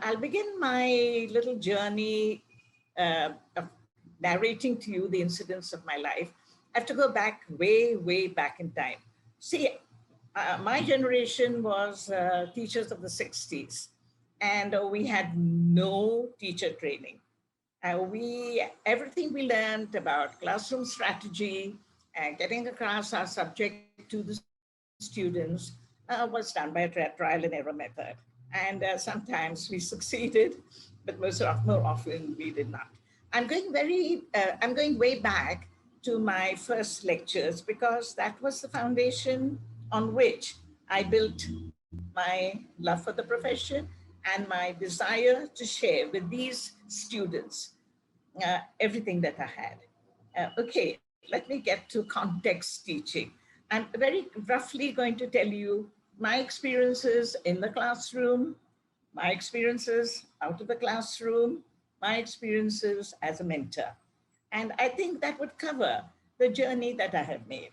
I'll begin my little journey of narrating to you the incidents of my life. I have to go back way, way back in time. See, my generation was teachers of the 60s, and we had no teacher training. Everything we learned about classroom strategy and getting across our subject to the students was done by a trial and error method. And sometimes we succeeded, but more often we did not. I'm going way back to my first lectures because that was the foundation on which I built my love for the profession and my desire to share with these students everything that I had. Okay, let me get to context teaching. I'm very roughly going to tell you my experiences in the classroom, my experiences out of the classroom, my experiences as a mentor. And I think that would cover the journey that I have made.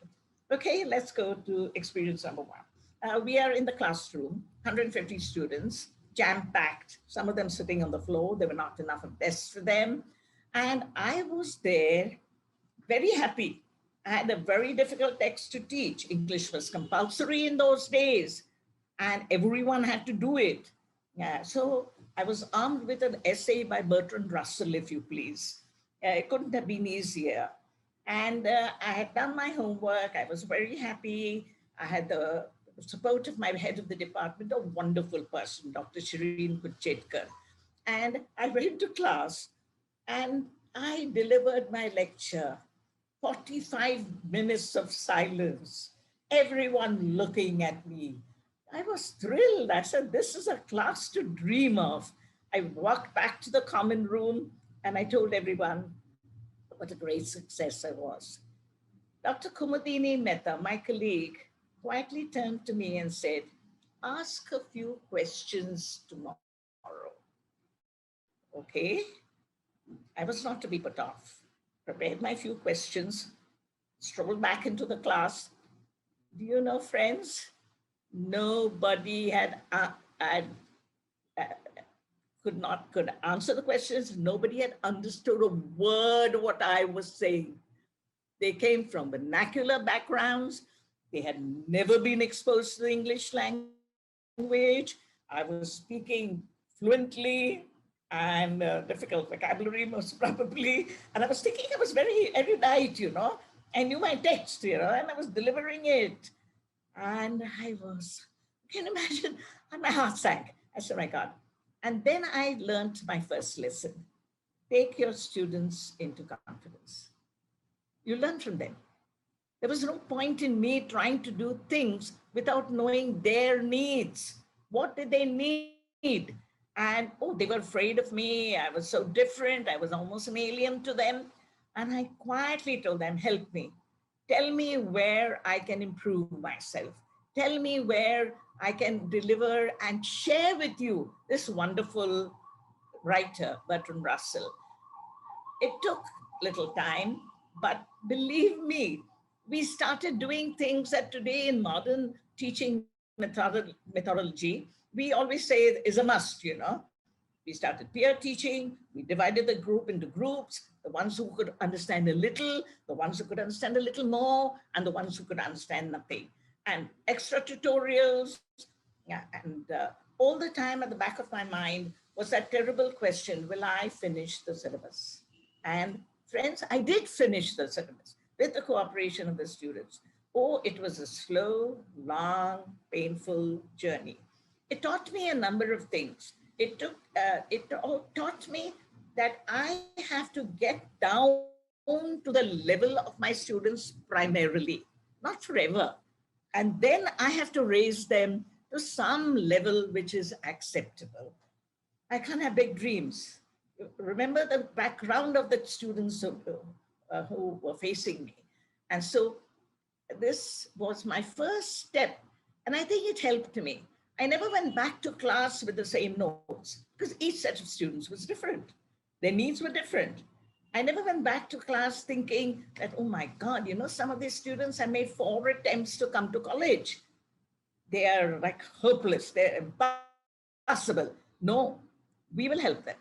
Okay, let's go to experience number one. We are in the classroom, 150 students, jam-packed, some of them sitting on the floor. There were not enough of desks for them. And I was there very happy. I had a very difficult text to teach. English was compulsory in those days, and everyone had to do it. So I was armed with an essay by Bertrand Russell, if you please. It couldn't have been easier. And I had done my homework. I was very happy. I had the support of my head of the department, a wonderful person, Dr. Shireen Kuchetkar. And I went to class and I delivered my lecture. 45 minutes of silence, everyone looking at me. I was thrilled. I said, this is a class to dream of. I walked back to the common room and I told everyone what a great success I was. Dr. Kumudini Mehta, my colleague, quietly turned to me and said, ask a few questions tomorrow. Okay, I was not to be put off. Prepared my few questions, strolled back into the class. Do you know, friends, nobody could answer the questions. Nobody had understood a word what I was saying. They came from vernacular backgrounds. They had never been exposed to the English language. I was speaking fluently and difficult vocabulary most probably. And I was thinking I was very erudite, you know. I knew my text, you know, and I was delivering it. And I was, can you imagine? And my heart sank. I said, my God. And then I learned my first lesson. Take your students into confidence. You learn from them. There was no point in me trying to do things without knowing their needs. What did they need? And, oh, they were afraid of me. I was so different. I was almost an alien to them. And I quietly told them, help me. Tell me where I can improve myself. Tell me where I can deliver and share with you this wonderful writer, Bertrand Russell. It took little time, but believe me, we started doing things that today in modern teaching methodology, we always say is a must, you know. We started peer teaching, we divided the group into groups, the ones who could understand a little, the ones who could understand a little more, and the ones who could understand nothing. And extra tutorials, and all the time at the back of my mind was that terrible question, will I finish the syllabus? And friends, I did finish the syllabus with the cooperation of the students. Oh, it was a slow, long, painful journey. It taught me a number of things. It taught me that I have to get down to the level of my students primarily, not forever. And then I have to raise them to some level which is acceptable. I can't have big dreams. Remember the background of the students who were facing me. And so this was my first step. And I think it helped me. I never went back to class with the same notes because each set of students was different. Their needs were different. I never went back to class thinking that, oh my God, you know, some of these students have made 4 attempts to come to college. They are like hopeless, they're impossible. No, we will help them.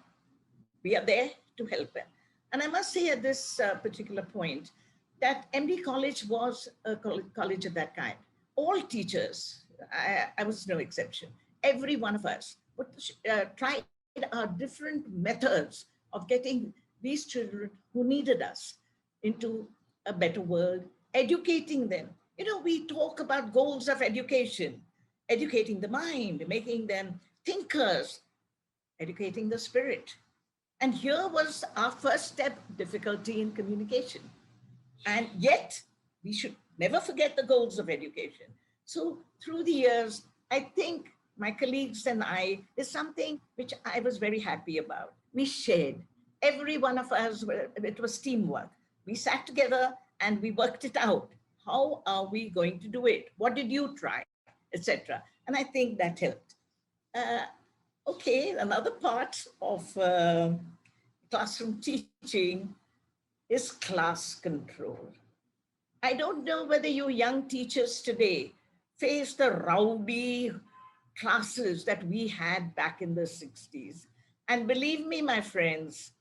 We are there to help them. And I must say at this particular point that MD College was a college of that kind. All teachers, I was no exception. Every one of us would, tried our different methods of getting these children who needed us into a better world, educating them. You know, we talk about goals of education, educating the mind, making them thinkers, educating the spirit. And here was our first step, difficulty in communication. And yet, we should never forget the goals of education. So through the years, I think my colleagues and I, is something which I was very happy about. We shared. Every one of us, it was teamwork. We sat together and we worked it out. How are we going to do it? What did you try? Etc. And I think that helped. Okay, another part of classroom teaching is class control. I don't know whether you young teachers today face the rowdy classes that we had back in the 60s. And believe me, my friends,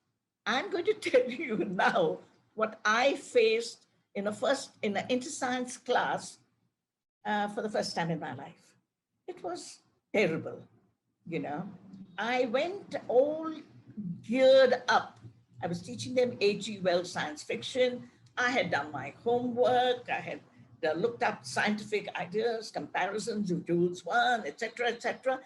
I'm going to tell you now what I faced in an inter-science class for the first time in my life. It was terrible, you know. I went all geared up. I was teaching them H.G. Wells science fiction. I had done my homework. I had looked up scientific ideas, comparisons of Jules Verne, etc., etc.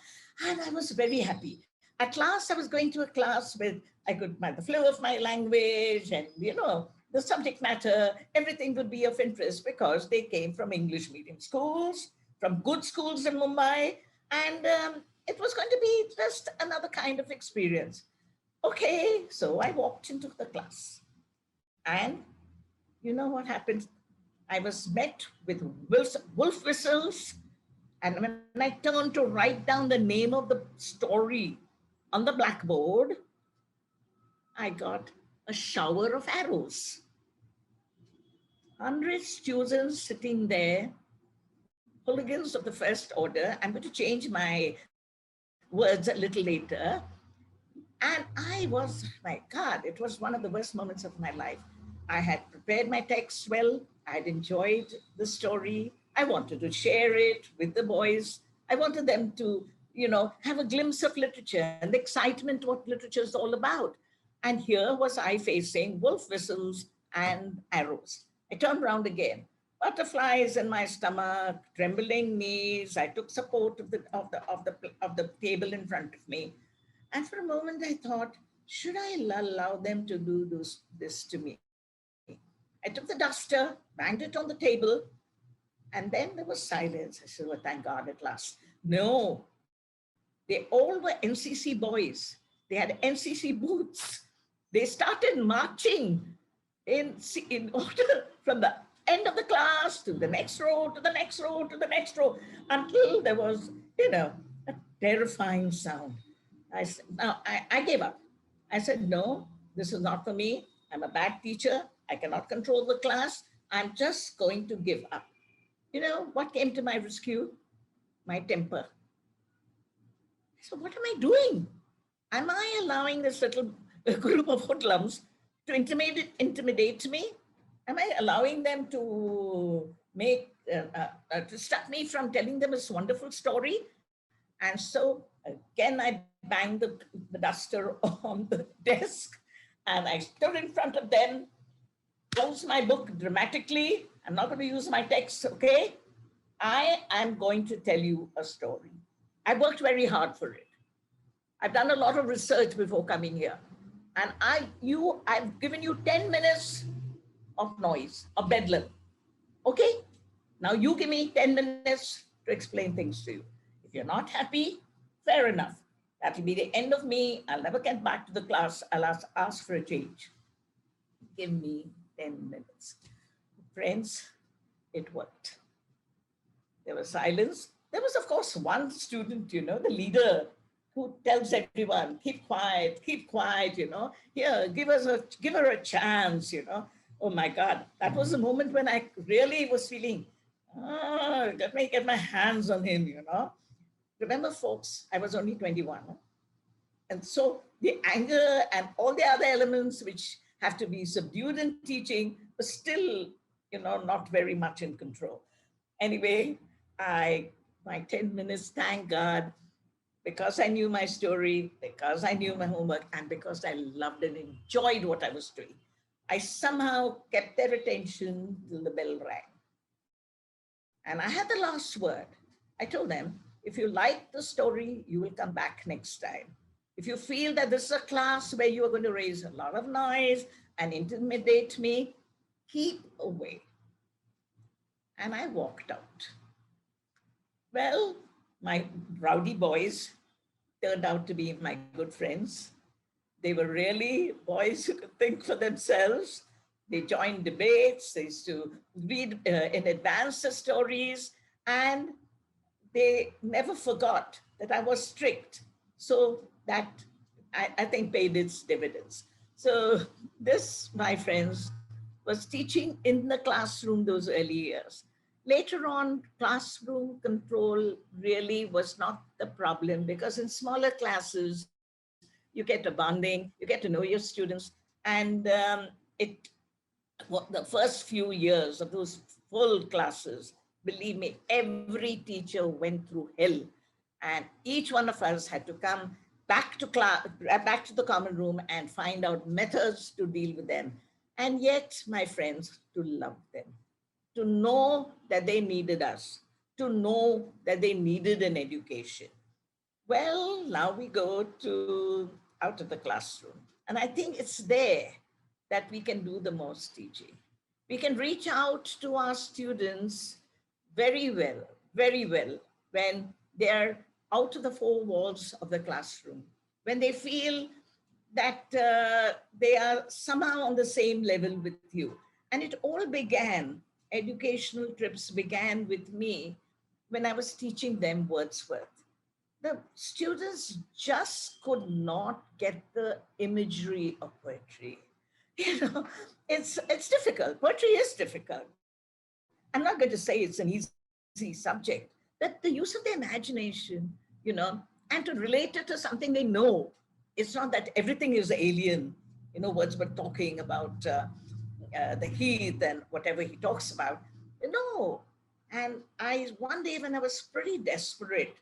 And I was very happy. At last, I was going to a class where I could, the flow of my language and, you know, the subject matter, everything would be of interest because they came from English medium schools, from good schools in Mumbai. And it was going to be just another kind of experience. Okay, so I walked into the class. And you know what happened? I was met with wolf whistles. And when I turned to write down the name of the story on the blackboard, I got a shower of arrows. 100 students sitting there, hooligans of the first order. I'm going to change my words a little later. And I was, my God, it was one of the worst moments of my life. I had prepared my text well. I had enjoyed the story. I wanted to share it with the boys. I wanted them to, you know, have a glimpse of literature and the excitement what literature is all about. And here was I facing wolf whistles and arrows. I turned around again. Butterflies in my stomach, trembling knees. I took support of the table in front of me. And for a moment I thought, should I allow them to do this to me? I took the duster, banged it on the table, and then there was silence. I said, well, thank God at last. No, they all were NCC boys. They had NCC boots. They started marching in order from the end of the class to the next row, to the next row, to the next row, until there was, you know, a terrifying sound. I gave up. I said, no, this is not for me. I'm a bad teacher. I cannot control the class. I'm just going to give up. You know what came to my rescue? My temper. So what am I doing? Am I allowing this little group of hoodlums to intimidate me? Am I allowing them to to stop me from telling them this wonderful story? And so again, I banged the duster on the desk and I stood in front of them, closed my book dramatically. I'm not going to use my text, okay? I am going to tell you a story. I worked very hard for it. I've done a lot of research before coming here. And I've given you 10 minutes of noise, of bedlam. Okay? Now you give me 10 minutes to explain things to you. If you're not happy, fair enough. That'll be the end of me. I'll never get back to the class. I'll ask for a change. Give me 10 minutes. Friends, it worked. There was silence. There was, of course, one student, you know, the leader, who tells everyone, keep quiet, you know. Here, give her a chance, you know. Oh my God, that was the moment when I really was feeling, let me get my hands on him, you know. Remember, folks, I was only 21. And so the anger and all the other elements which have to be subdued in teaching was still, not very much in control. Anyway, my 10 minutes, thank God, because I knew my story, because I knew my homework, and because I loved and enjoyed what I was doing, I somehow kept their attention till the bell rang. And I had the last word. I told them, if you like the story, you will come back next time. If you feel that this is a class where you are going to raise a lot of noise and intimidate me, keep away. And I walked out. Well, my rowdy boys turned out to be my good friends. They were really boys who could think for themselves. They joined debates, they used to read in advance the stories, and they never forgot that I was strict. So that, I think, paid its dividends. So this, my friends, was teaching in the classroom those early years. Later on, classroom control really was not the problem, because in smaller classes, you get a bonding, you get to know your students, and the first few years of those full classes, believe me, every teacher went through hell. And each one of us had to come back to class, back to the common room and find out methods to deal with them. And yet, my friends, to love them, to know that they needed us, to know that they needed an education. Well, now we go to out of the classroom. And I think it's there that we can do the most teaching. We can reach out to our students very well, when they're out of the four walls of the classroom, when they feel that they are somehow on the same level with you. And it all began, educational trips began with me when I was teaching them Wordsworth. The students just could not get the imagery of poetry. You know, it's difficult. Poetry is difficult. I'm not going to say it's an easy subject, but the use of the imagination, and to relate it to something they know. It's not that everything is alien. Wordsworth talking about the heath and whatever he talks about. No. And one day when I was pretty desperate,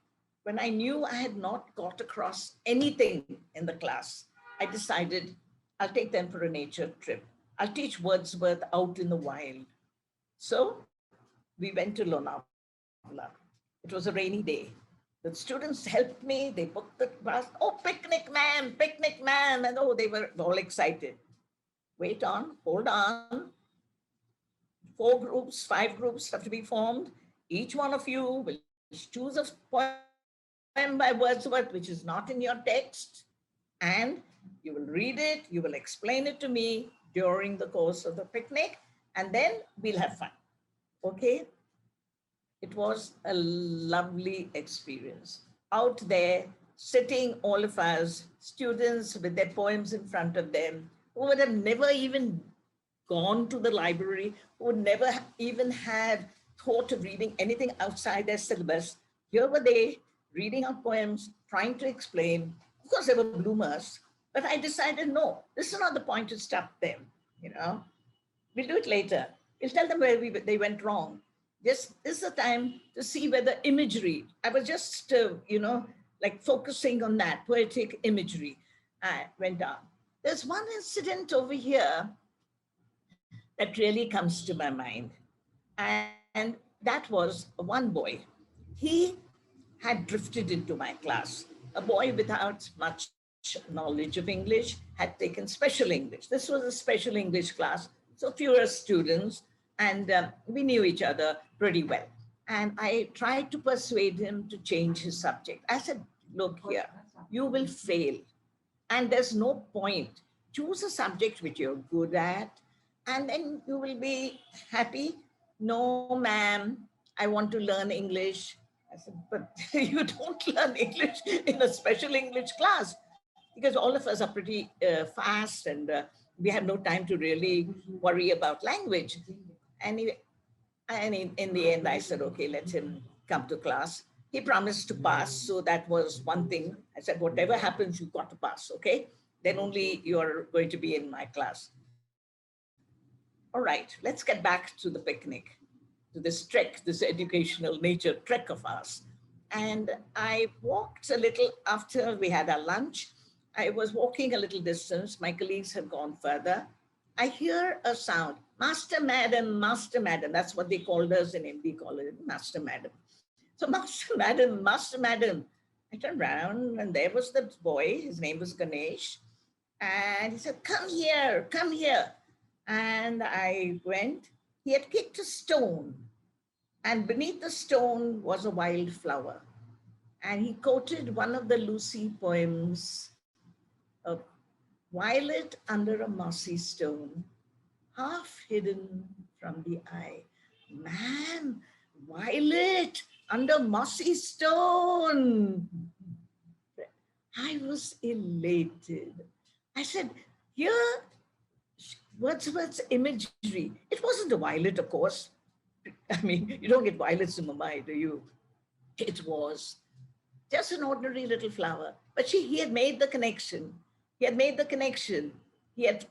when I knew I had not got across anything in the class, I decided I'll take them for a nature trip. I'll teach Wordsworth out in the wild. So we went to Lonavala. It was a rainy day. The students helped me. They booked the bus. Oh, picnic man. And oh, they were all excited. Wait on, hold on. 5 groups have to be formed. Each one of you will choose a poem by Wordsworth, which is not in your text, and you will read it, you will explain it to me during the course of the picnic, and then we'll have fun. Okay? It was a lovely experience. Out there, sitting all of us, students with their poems in front of them, who would have never even gone to the library, who would never even have thought of reading anything outside their syllabus. Here were they, reading out poems, trying to explain. Of course, they were bloomers, but I decided, no, this is not the point to stop them. We'll do it later. We'll tell them where they went wrong. This is the time to see where the imagery, I was just, like focusing on that poetic imagery went on. There's one incident over here that really comes to my mind. And that was one boy. He had drifted into my class, a boy without much knowledge of English, had taken special English. This was a special English class, so fewer students, and we knew each other pretty well. And I tried to persuade him to change his subject. I said, look here, you will fail, and there's no point. Choose a subject which you're good at, and then you will be happy. No, ma'am, I want to learn English. I said, but you don't learn English in a special English class, because all of us are pretty fast, and we have no time to really worry about language. And in the end, I said, okay, let him come to class. He promised to pass, so that was one thing. I said, whatever happens, you've got to pass, okay? Then only you're going to be in my class. All right, let's get back to the picnic, to this trek, this educational nature trek of ours. And I walked a little after we had our lunch. I was walking a little distance. My colleagues had gone further. I hear a sound, Master Madam, Master Madam. That's what they called us in MD college, Master Madam. So Master Madam, Master Madam. I turned around and there was the boy. His name was Ganesh. And he said, come here, come here. And I went. He had kicked a stone. And beneath the stone was a wildflower. And he quoted one of the Lucy poems of Violet under a mossy stone, half hidden from the eye. Man, violet under mossy stone. I was elated. I said, here, Wordsworth's imagery. It wasn't a violet, of course. I mean, you don't get violets in Mumbai, do you? It was just an ordinary little flower. But he had made the connection. He had made the connection. He had,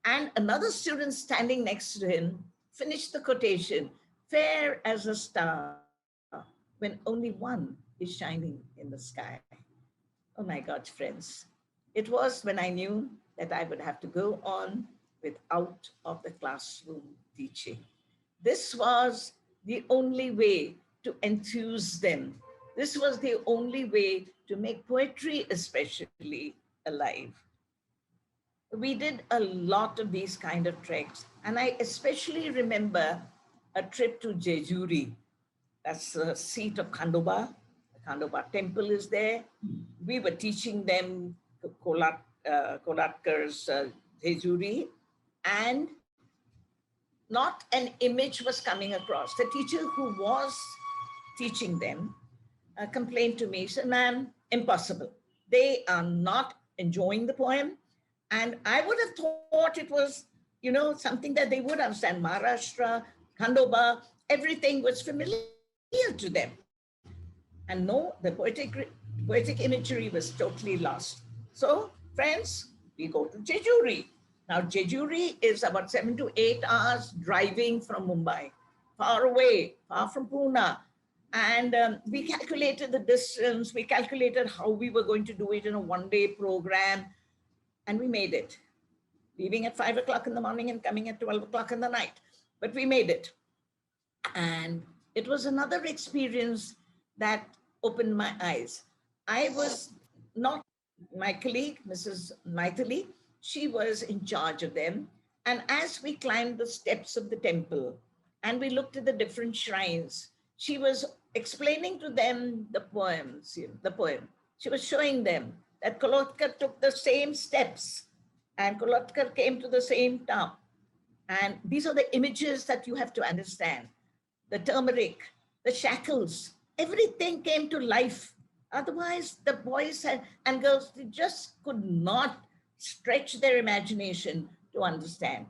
and another student standing next to him finished the quotation, fair as a star, when only one is shining in the sky. Oh my God, friends. It was when I knew that I would have to go on with out of the classroom teaching. This was the only way to enthuse them. This was the only way to make poetry especially alive. We did a lot of these kind of treks. And I especially remember a trip to Jejuri. That's the seat of Khandoba. The Khandoba temple is there. We were teaching them Kolatkar's Jejuri, and not an image was coming across. The teacher who was teaching them complained to me, said, ma'am, impossible. They are not enjoying the poem. And I would have thought it was, something that they would understand. Maharashtra, Khandoba, everything was familiar to them. And no, the poetic imagery was totally lost. So, friends, we go to Jejuri. Now, Jejuri is about 7 to 8 hours driving from Mumbai, far away, far from Pune. And we calculated the distance, we calculated how we were going to do it in a one-day program, and we made it. Leaving at 5 o'clock in the morning and coming at 12 o'clock in the night. But we made it. And it was another experience that opened my eyes. I was not, my colleague, Mrs. Maithili, she was in charge of them. And as we climbed the steps of the temple and we looked at the different shrines, she was explaining to them the poems, the poem. She was showing them that Colloquy took the same steps and Colloquy came to the same top. And these are the images that you have to understand. The turmeric, the shackles, everything came to life. Otherwise, the boys and girls, they just could not stretch their imagination to understand.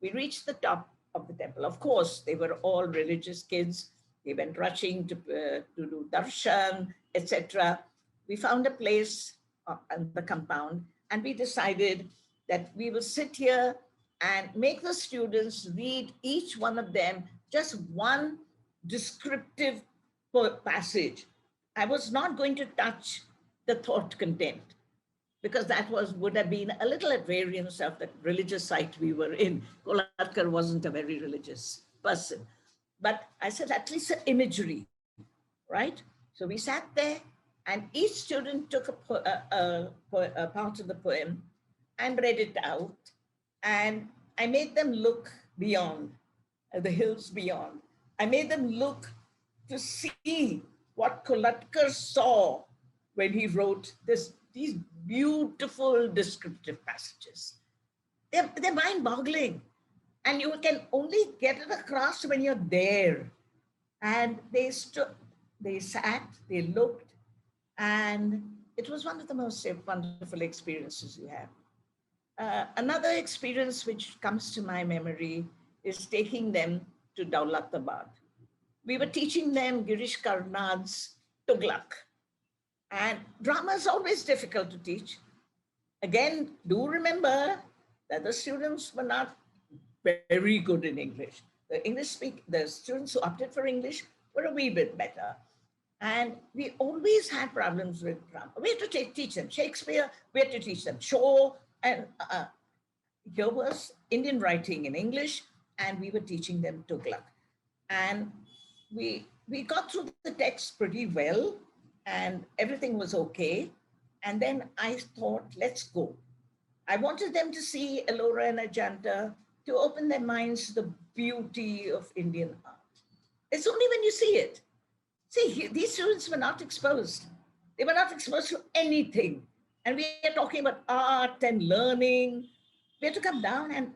We reached the top of the temple. Of course, they were all religious kids. They went rushing to do darshan, etc. We found a place on the compound, and we decided that we will sit here and make the students read each one of them just one descriptive passage. I was not going to touch the thought content because that would have been a little at variance of the religious site we were in. Colloquy wasn't a very religious person. But I said, at least an imagery, right? So we sat there and each student took a part of the poem and read it out. And I made them look beyond, the hills beyond. I made them look to see what Colloquy saw when he wrote these beautiful descriptive passages. They're mind-boggling. And you can only get it across when you're there. And they sat, they looked, and it was one of the most wonderful experiences you have. Another experience which comes to my memory is taking them to Daulatabad. We were teaching them Girish Karnad's Tughlaq. And drama is always difficult to teach. Again, do remember that the students were not very good in English. The students who opted for English were a wee bit better. And we always had problems with drama. We had to teach them Shakespeare, we had to teach them Shaw, and here was Indian writing in English, and we were teaching them Tughlaq. And we got through the text pretty well, and everything was okay. And then I thought, let's go. I wanted them to see Ellora and Ajanta, to open their minds to the beauty of Indian art. It's only when you see it. See, these students were not exposed. They were not exposed to anything. And we are talking about art and learning. We had to come down and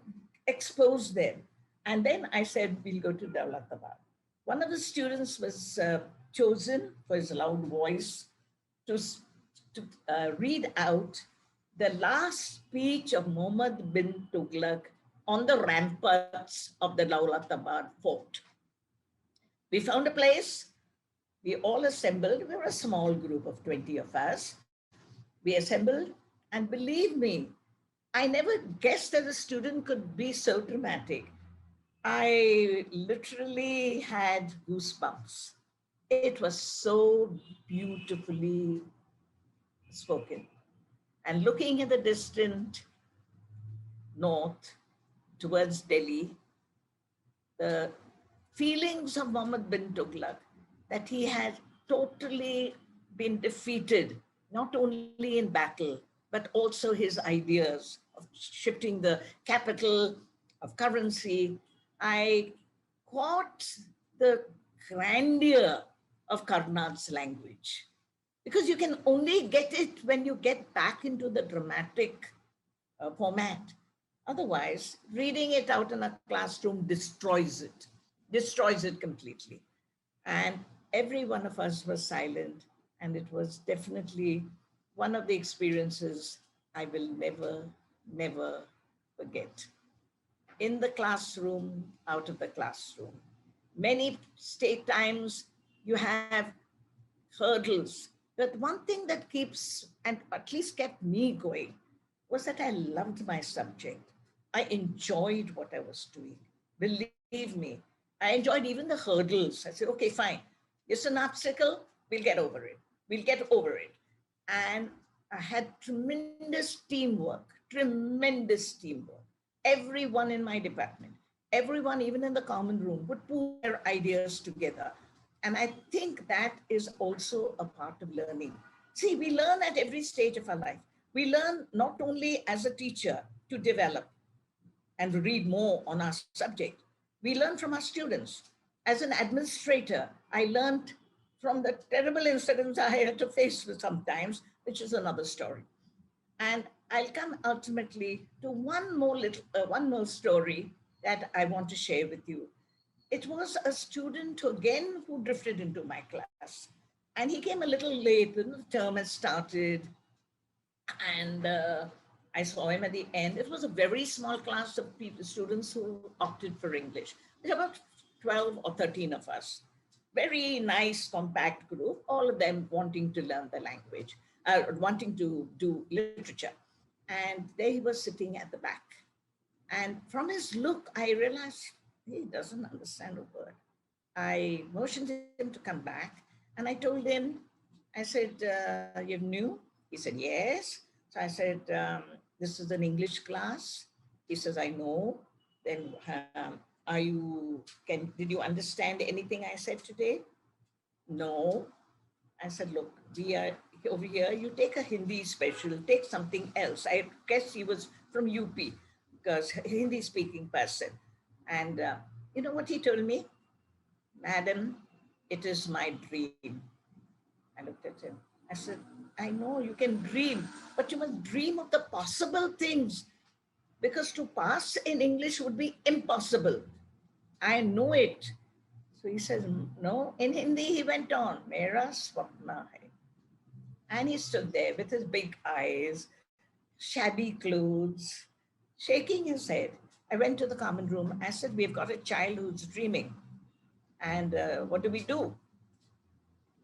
expose them. And then I said, we'll go to Daulatabad. One of the students was chosen for his loud voice to read out the last speech of Muhammad bin Tughlaq on the ramparts of the Daulatabad fort. We found a place, we all assembled. We were a small group of 20 of us. We assembled, and believe me, I never guessed that a student could be so dramatic. I literally had goosebumps. It was so beautifully spoken. And looking at the distant north towards Delhi, the feelings of Muhammad bin Tughlaq, that he had totally been defeated, not only in battle, but also his ideas of shifting the capital, of currency. I caught the grandeur of Karnad's language, because you can only get it when you get back into the dramatic format. Otherwise, reading it out in a classroom destroys it completely. And every one of us was silent, and it was definitely one of the experiences I will never, never forget. In the classroom, out of the classroom. Many state times you have hurdles, but one thing that keeps, and at least kept me going, was that I loved my subject. I enjoyed what I was doing. Believe me, I enjoyed even the hurdles. I said, okay, fine. It's an obstacle, we'll get over it. We'll get over it. And I had tremendous teamwork. Everyone in my department, everyone, even in the common room, would pool their ideas together. And I think that is also a part of learning. See, we learn at every stage of our life. We learn not only as a teacher to develop and read more on our subject, we learn from our students. As an administrator, I learned from the terrible incidents I had to face with sometimes, which is another story. And I'll come ultimately to one more story that I want to share with you. It was a student who, again, who drifted into my class. And he came a little late, the term had started, and I saw him at the end. It was a very small class of students who opted for English. There were about 12 or 13 of us. Very nice, compact group, all of them wanting to learn the language, wanting to do literature. And there he was sitting at the back. And from his look, I realized he doesn't understand a word. I motioned him to come back, and I told him, I said, you're new? He said, yes. So I said, this is an English class. He says, I know. Then did you understand anything I said today? No. I said, look, we are over here. You take a Hindi special, take something else. I guess he was from UP, because Hindi speaking person. And you know what he told me? Madam, it is my dream. I looked at him. I said, I know you can dream, but you must dream of the possible things, because to pass in English would be impossible. I know it. So he says, no. In Hindi, he went on, Mera Swapna hai. And he stood there with his big eyes, shabby clothes, shaking his head. I went to the common room. I said, we've got a child who's dreaming. And what do?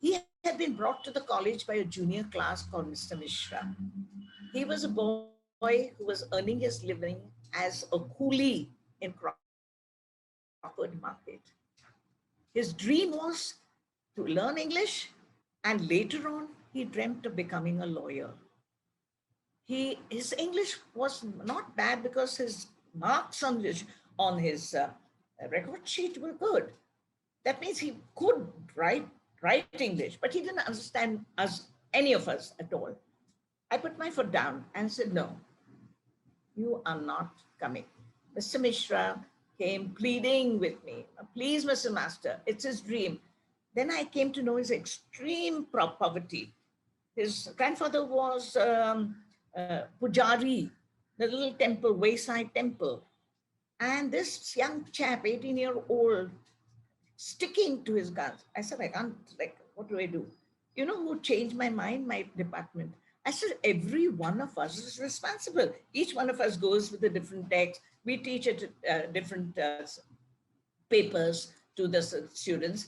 He had been brought to the college by a junior class called Mr. Mishra. He was a boy who was earning his living as a coolie in Crawford Market. His dream was to learn English, and later on, he dreamt of becoming a lawyer. His English was not bad because his marks on his record sheet were good. That means he could write English, but he didn't understand us, any of us at all. I put my foot down and said, no, you are not coming. Mr. Mishra came pleading with me, please, Mr. Master, it's his dream. Then I came to know his extreme poverty. His grandfather was Pujari, the little temple, wayside temple. And this young chap, 18-year-old, sticking to his guns. I said, I can't, like, what do I do? You know who changed my mind? My department. I said, every one of us is responsible. Each one of us goes with a different text. We teach it different papers to the students.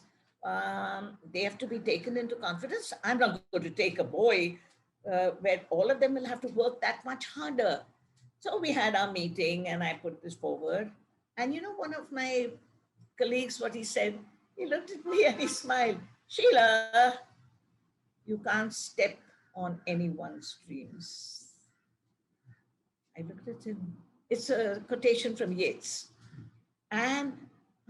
They have to be taken into confidence. I'm not going to take a boy where all of them will have to work that much harder. So we had our meeting and I put this forward. And you know, one of my colleagues, what he said, he looked at me and he smiled. Sheila, you can't step on anyone's dreams. I looked at him. It's a quotation from Yeats. And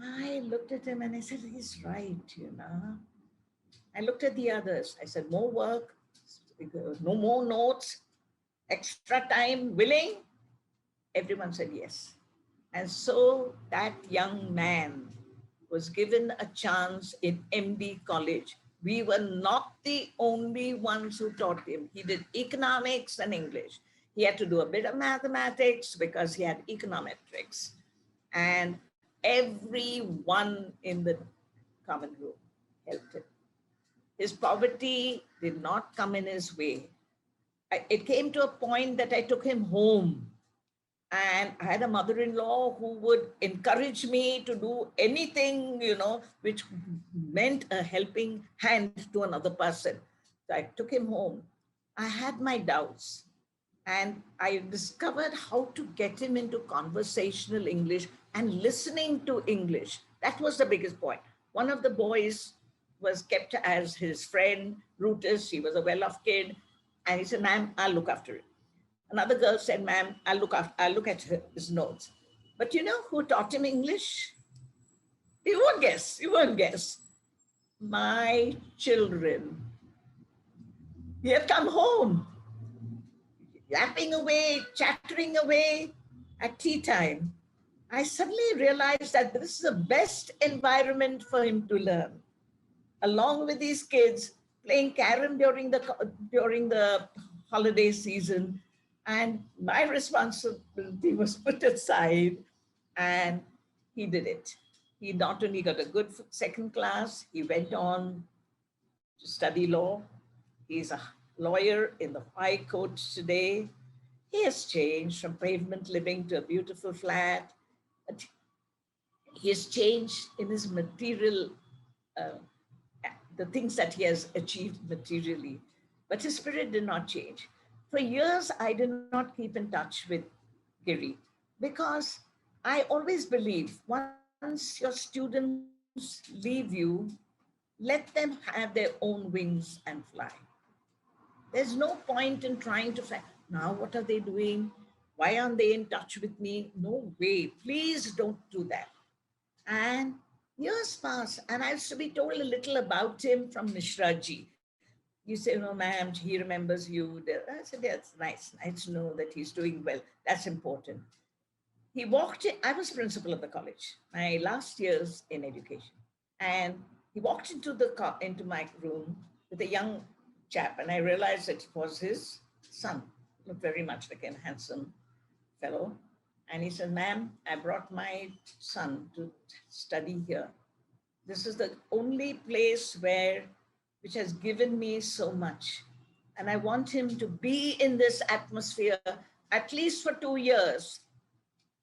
I looked at him and I said, he's right, you know. I looked at the others. I said, more work, no more notes, extra time, willing? Everyone said yes. And so that young man was given a chance in MD College. We were not the only ones who taught him. He did economics and English. He had to do a bit of mathematics because he had econometrics. And everyone in the common room helped him. His poverty did not come in his way. It came to a point that I took him home. And I had a mother-in-law who would encourage me to do anything, you know, which meant a helping hand to another person. So I took him home. I had my doubts. And I discovered how to get him into conversational English and listening to English. That was the biggest point. One of the boys was kept as his friend, Brutus. He was a well-off kid. And he said, ma'am, I'll look after it. Another girl said, ma'am, I'll look at his notes. But you know who taught him English? You won't guess. My children. He had come home, yapping away, chattering away at tea time. I suddenly realized that this is the best environment for him to learn. Along with these kids, playing carom during the holiday season, and my responsibility was put aside, and he did it. He not only got a good second class, he went on to study law. He's a lawyer in the High Court today. He has changed from pavement living to a beautiful flat. He has changed in his material, the things that he has achieved materially, but his spirit did not change. For years, I did not keep in touch with Giri because I always believe once your students leave you, let them have their own wings and fly. There's no point in trying to find, now what are they doing? Why aren't they in touch with me? No way, please don't do that. And years pass, and I used to be told a little about him from Mishra ji. You say, oh, ma'am, he remembers you. I said, yeah, it's nice to know that he's doing well. That's important. He walked in, I was principal of the college, my last years in education. And he walked into my room with a young chap, and I realized that it was his son. Looked very much like a handsome fellow. And he said, ma'am, I brought my son to study here. This is the only place which has given me so much. And I want him to be in this atmosphere at least for 2 years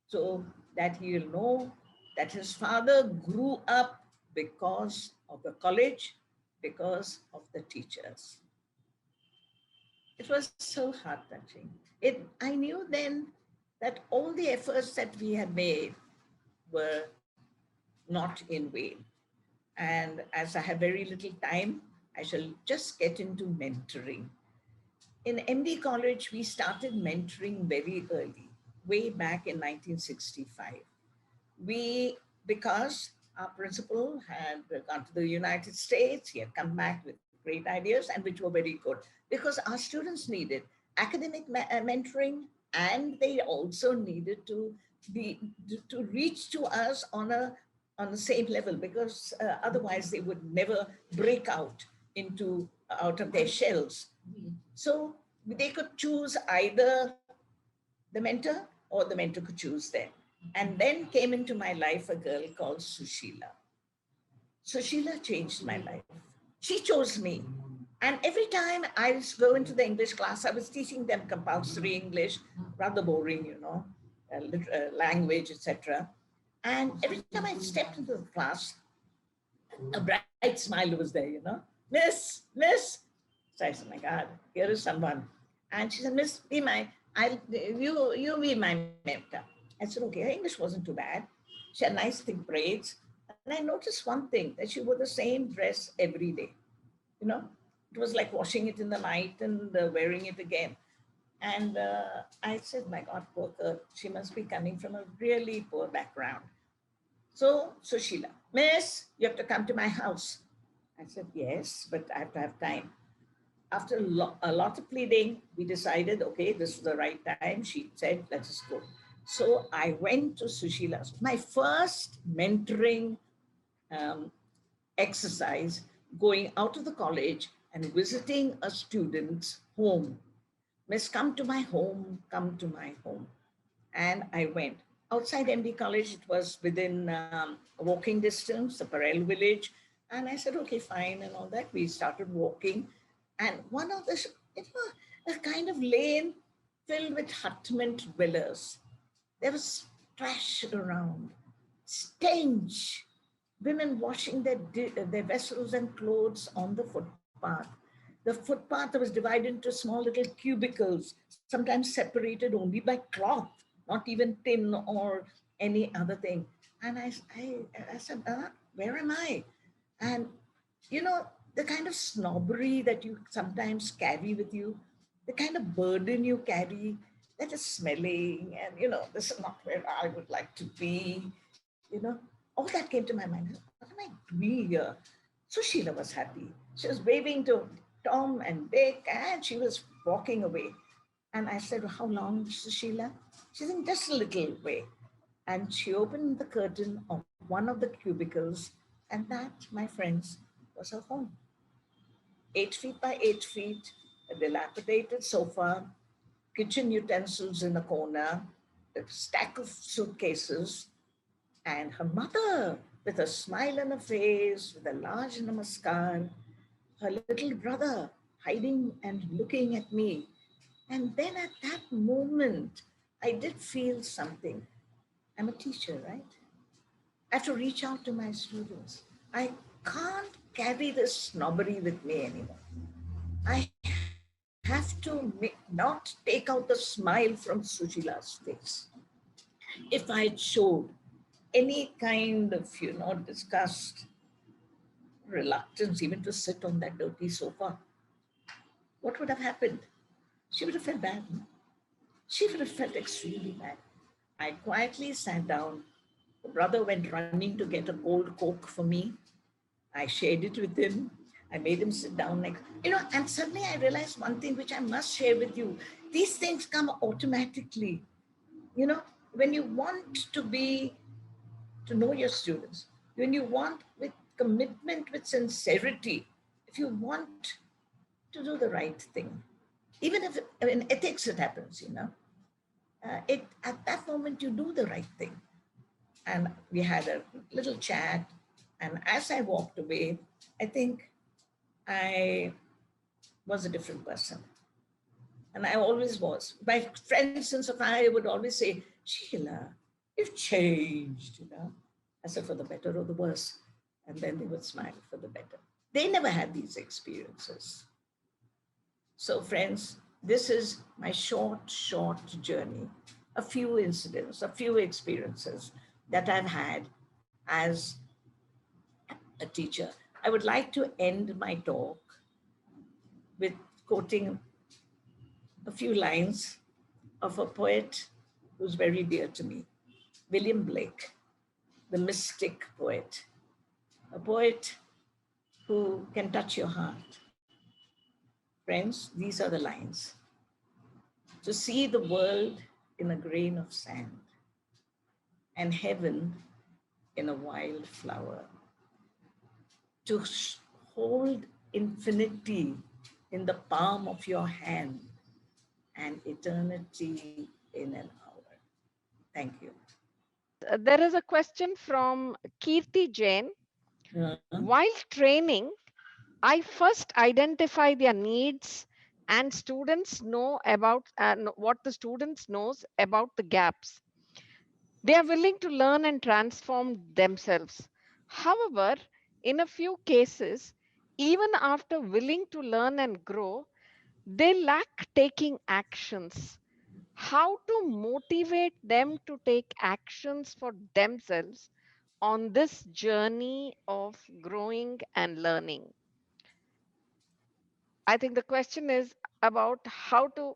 so that he'll know that his father grew up because of the college, because of the teachers. It was so heart-touching. I knew then that all the efforts that we had made were not in vain. And as I have very little time, I shall just get into mentoring. In MD College, we started mentoring very early, way back in 1965. Because our principal had gone to the United States, he had come back with great ideas, and which were very good, because our students needed academic mentoring, and they also needed to reach to us on the same level, because otherwise they would never break out of their shells. So they could choose either the mentor or the mentor could choose them. And then came into my life a girl called Sushila. Sushila changed my life. She chose me. And every time I go into the English class, I was teaching them compulsory English, rather boring, language, etc. And every time I stepped into the class, a bright smile was there, Miss. So I said, my God, here is someone. And she said, Miss, you be my mentor. I said, okay, her English wasn't too bad. She had nice thick braids. And I noticed one thing, that she wore the same dress every day. It was like washing it in the night and wearing it again. And I said, my God, poor girl, she must be coming from a really poor background. So Sheila, Miss, you have to come to my house. I said, yes, but I have to have time. After a lot of pleading, we decided, okay, this is the right time. She said, let us go. So I went to Sushila's. My first mentoring exercise, going out of the college and visiting a student's home. Miss, come to my home, come to my home. And I went. Outside MD College, it was within walking distance, the Parel village. And I said, okay, fine, and all that. We started walking. And it was a kind of lane filled with hutment dwellers. There was trash around, stench, women washing their vessels and clothes on the footpath. The footpath was divided into small little cubicles, sometimes separated only by cloth, not even tin or any other thing. And I said, where am I? And, the kind of snobbery that you sometimes carry with you, the kind of burden you carry that is smelling, and, this is not where I would like to be, all that came to my mind. What am I doing here? So Sheila was happy. She was waving to Tom and Dick, and she was walking away. And I said, how long, Sheila? She said, just a little way. And she opened the curtain of one of the cubicles, and that, my friends, was her home. 8 feet by 8 feet, a dilapidated sofa, kitchen utensils in a corner, a stack of suitcases, and her mother with a smile on her face, with a large namaskar, her little brother hiding and looking at me. And then at that moment, I did feel something. I'm a teacher, right? I have to reach out to my students. I can't carry this snobbery with me anymore. I have to not take out the smile from Sushila's face. If I showed any kind of, disgust, reluctance even to sit on that dirty sofa, what would have happened? She would have felt bad. No? She would have felt extremely bad. I quietly sat down. The brother went running to get a cold Coke for me. I shared it with him. I made him sit down and suddenly I realized one thing which I must share with you. These things come automatically. When you want to know your students, when you want with commitment, with sincerity, if you want to do the right thing, even if in ethics it happens, at that moment you do the right thing. And we had a little chat. And as I walked away, I think I was a different person. And I always was. My friends in Sophia would always say, Sheila, you've changed, I said, for the better or the worse. and then they would smile for the better. They never had these experiences. So friends, this is my short journey, a few incidents, a few experiences that I've had as a teacher. I would like to end my talk with quoting a few lines of a poet who's very dear to me, William Blake, the mystic poet, a poet who can touch your heart. Friends, these are the lines. To see the world in a grain of sand and heaven in a wild flower. To hold infinity in the palm of your hand and eternity in an hour. Thank you. There is a question from Kirti Jain. While training, I first identify their needs and students know about what the students knows about the gaps. They are willing to learn and transform themselves. However, in a few cases, even after willing to learn and grow, they lack taking actions. How to motivate them to take actions for themselves on this journey of growing and learning? I think the question is about how to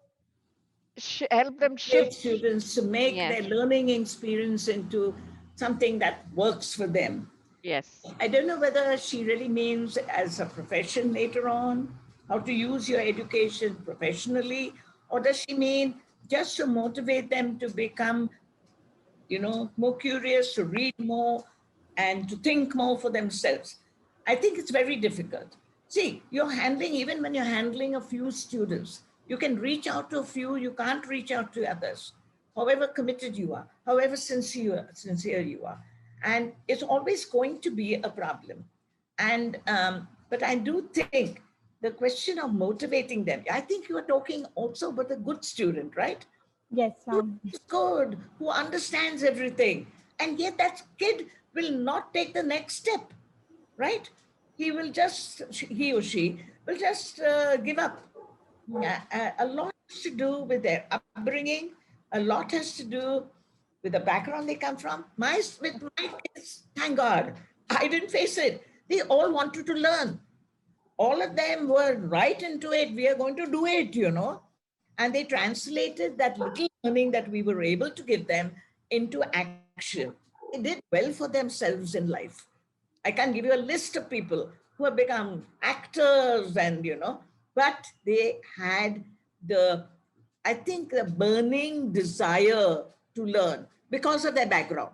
help them Motivate shift. students to make Yes, their learning experience into something that works for them. yes. I don't know whether she really means as a profession later on, how to use your education professionally, or does she mean just to motivate them to become, more curious, to read more, and to think more for themselves? I think it's very difficult. See, even when you're handling a few students, you can reach out to a few, you can't reach out to others, however committed you are, however sincere you are. And it's always going to be a problem. But I do think the question of motivating them, I think you are talking also about a good student, right? Yes, Who ma'am. is good, who understands everything. And yet that kid will not take the next step, right? He or she will just give up. A lot has to do with their upbringing, a lot has to do with the background they come from. With my kids, thank God, I didn't face it. They all wanted to learn. All of them were right into it. We are going to do it. And they translated that little learning that we were able to give them into action. They did well for themselves in life. I can give you a list of people who have become actors but they had I think, the burning desire to learn because of their background.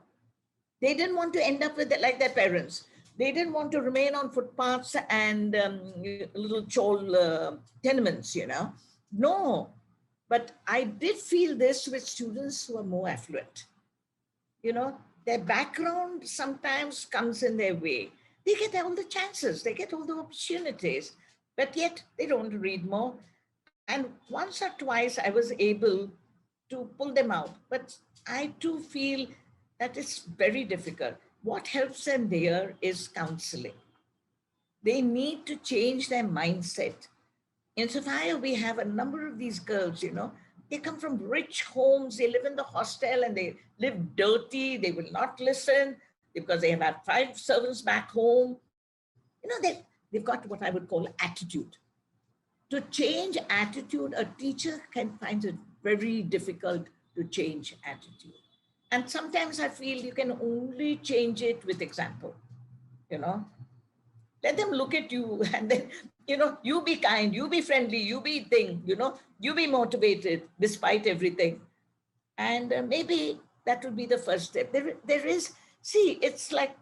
They didn't want to end up with it like their parents. They didn't want to remain on footpaths and little chol tenements. No, but I did feel this with students who are more affluent. Their background sometimes comes in their way. They get all the chances, they get all the opportunities, but yet they don't read more. And once or twice I was able to pull them out, but I too feel that it's very difficult. What helps them there is counseling. They need to change their mindset. In Sophia, we have a number of these girls. They come from rich homes, they live in the hostel and they live dirty, they will not listen because they have had 5 servants back home. They've got what I would call attitude. To change attitude, a teacher can find it very difficult to change attitude. And sometimes I feel you can only change it with example, you know. Let them look at you and then, you be kind, you be friendly, you be you be motivated despite everything. And maybe that would be the first step. There is, see, it's like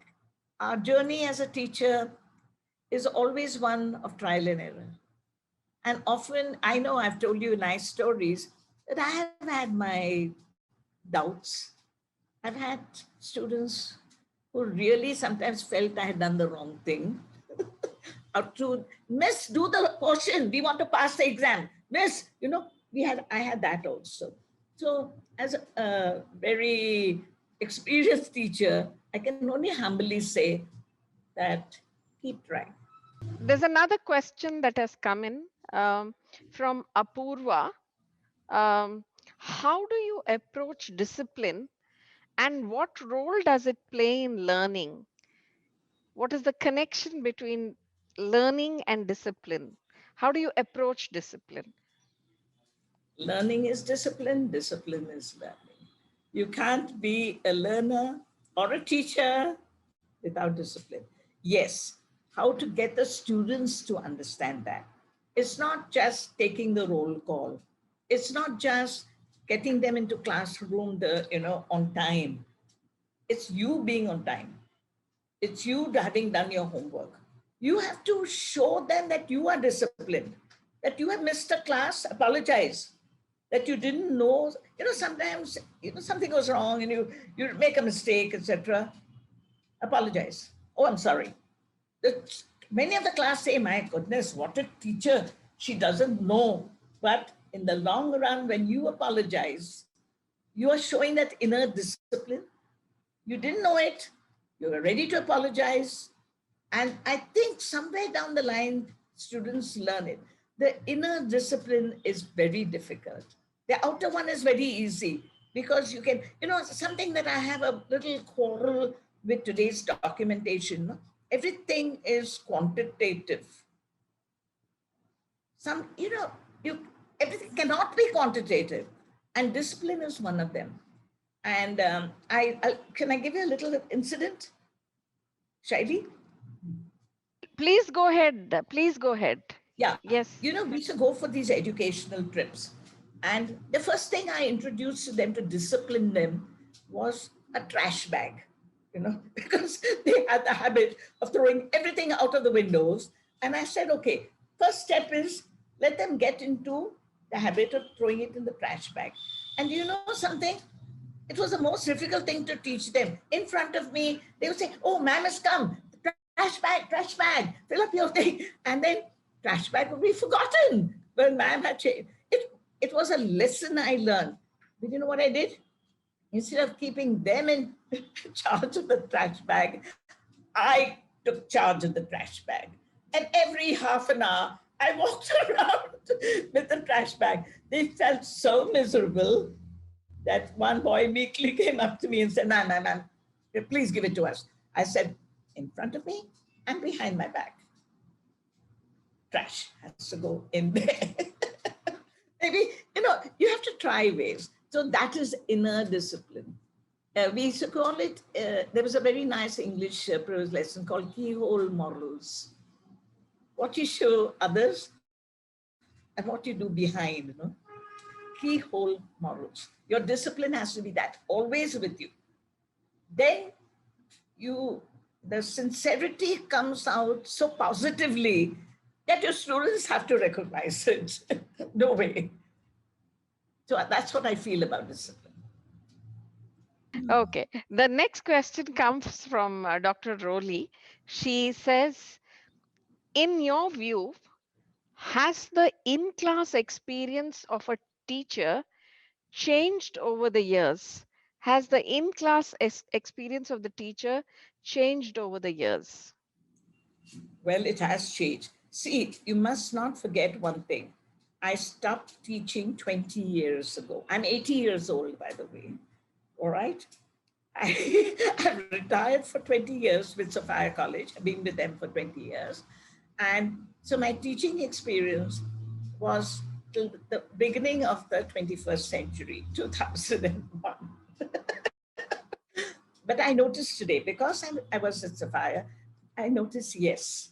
our journey as a teacher is always one of trial and error. And often, I know I've told you nice stories, but I have had my doubts. I've had students who really sometimes felt I had done the wrong thing. Or to, miss, do the portion. We want to pass the exam. Miss, I had that also. So, as a very experienced teacher, I can only humbly say that keep trying. There's another question that has come in from Apurva. How do you approach discipline and what role does it play in learning? What is the connection between learning and discipline? How do you approach discipline? Learning is discipline, discipline is learning. You can't be a learner or a teacher without discipline. Yes, how to get the students to understand that. It's not just taking the roll call. It's not just getting them into classroom on time. It's you being on time. It's you having done your homework. You have to show them that you are disciplined, that you have missed a class, apologize, that you didn't know. Sometimes, something goes wrong and you make a mistake, etc. Apologize. Oh, I'm sorry. Many of the class say, my goodness, what a teacher. She doesn't know. But in the long run, when you apologize, you are showing that inner discipline. You didn't know it. You were ready to apologize. And I think somewhere down the line, students learn it. The inner discipline is very difficult. The outer one is very easy because you can, something that I have a little quarrel with today's documentation. Everything is quantitative. Everything cannot be quantitative, and discipline is one of them. And can I give you a little incident, Shaili? Please go ahead. Please go ahead. Yeah. Yes. We used to go for these educational trips. And the first thing I introduced to them to discipline them was a trash bag, because they had the habit of throwing everything out of the windows. And I said, okay, first step is let them get into the habit of throwing it in the trash bag. And you know something? It was the most difficult thing to teach them. In front of me, they would say, oh, ma'am has come. Trash bag, fill up your thing. And then trash bag would be forgotten when ma'am had changed. It was a lesson I learned. But you know what I did? Instead of keeping them in charge of the trash bag, I took charge of the trash bag. And every half an hour, I walked around with the trash bag. They felt so miserable that one boy meekly came up to me and said, ma'am, please give it to us. I said, in front of me and behind my back. Trash has to go in there. Maybe, you have to try ways. So that is inner discipline. We used to call it, there was a very nice English prose lesson called keyhole morals. What you show others and what you do behind, Keyhole morals. Your discipline has to be that, always with you. Then the sincerity comes out so positively that your students have to recognize it. No way. So that's what I feel about discipline. Okay. The next question comes from Dr. Rowley. She says, in your view, has the in-class experience of a teacher changed over the years? Has the in-class experience of the teacher changed over the years? Well, it has changed. See, you must not forget one thing. I stopped teaching 20 years ago. I'm 80 years old, by the way. All right. I've retired for 20 years with Sophia College. I've been with them for 20 years. And so my teaching experience was till the beginning of the 21st century, 2001. But I noticed today, because I was at Sophia, I noticed, yes.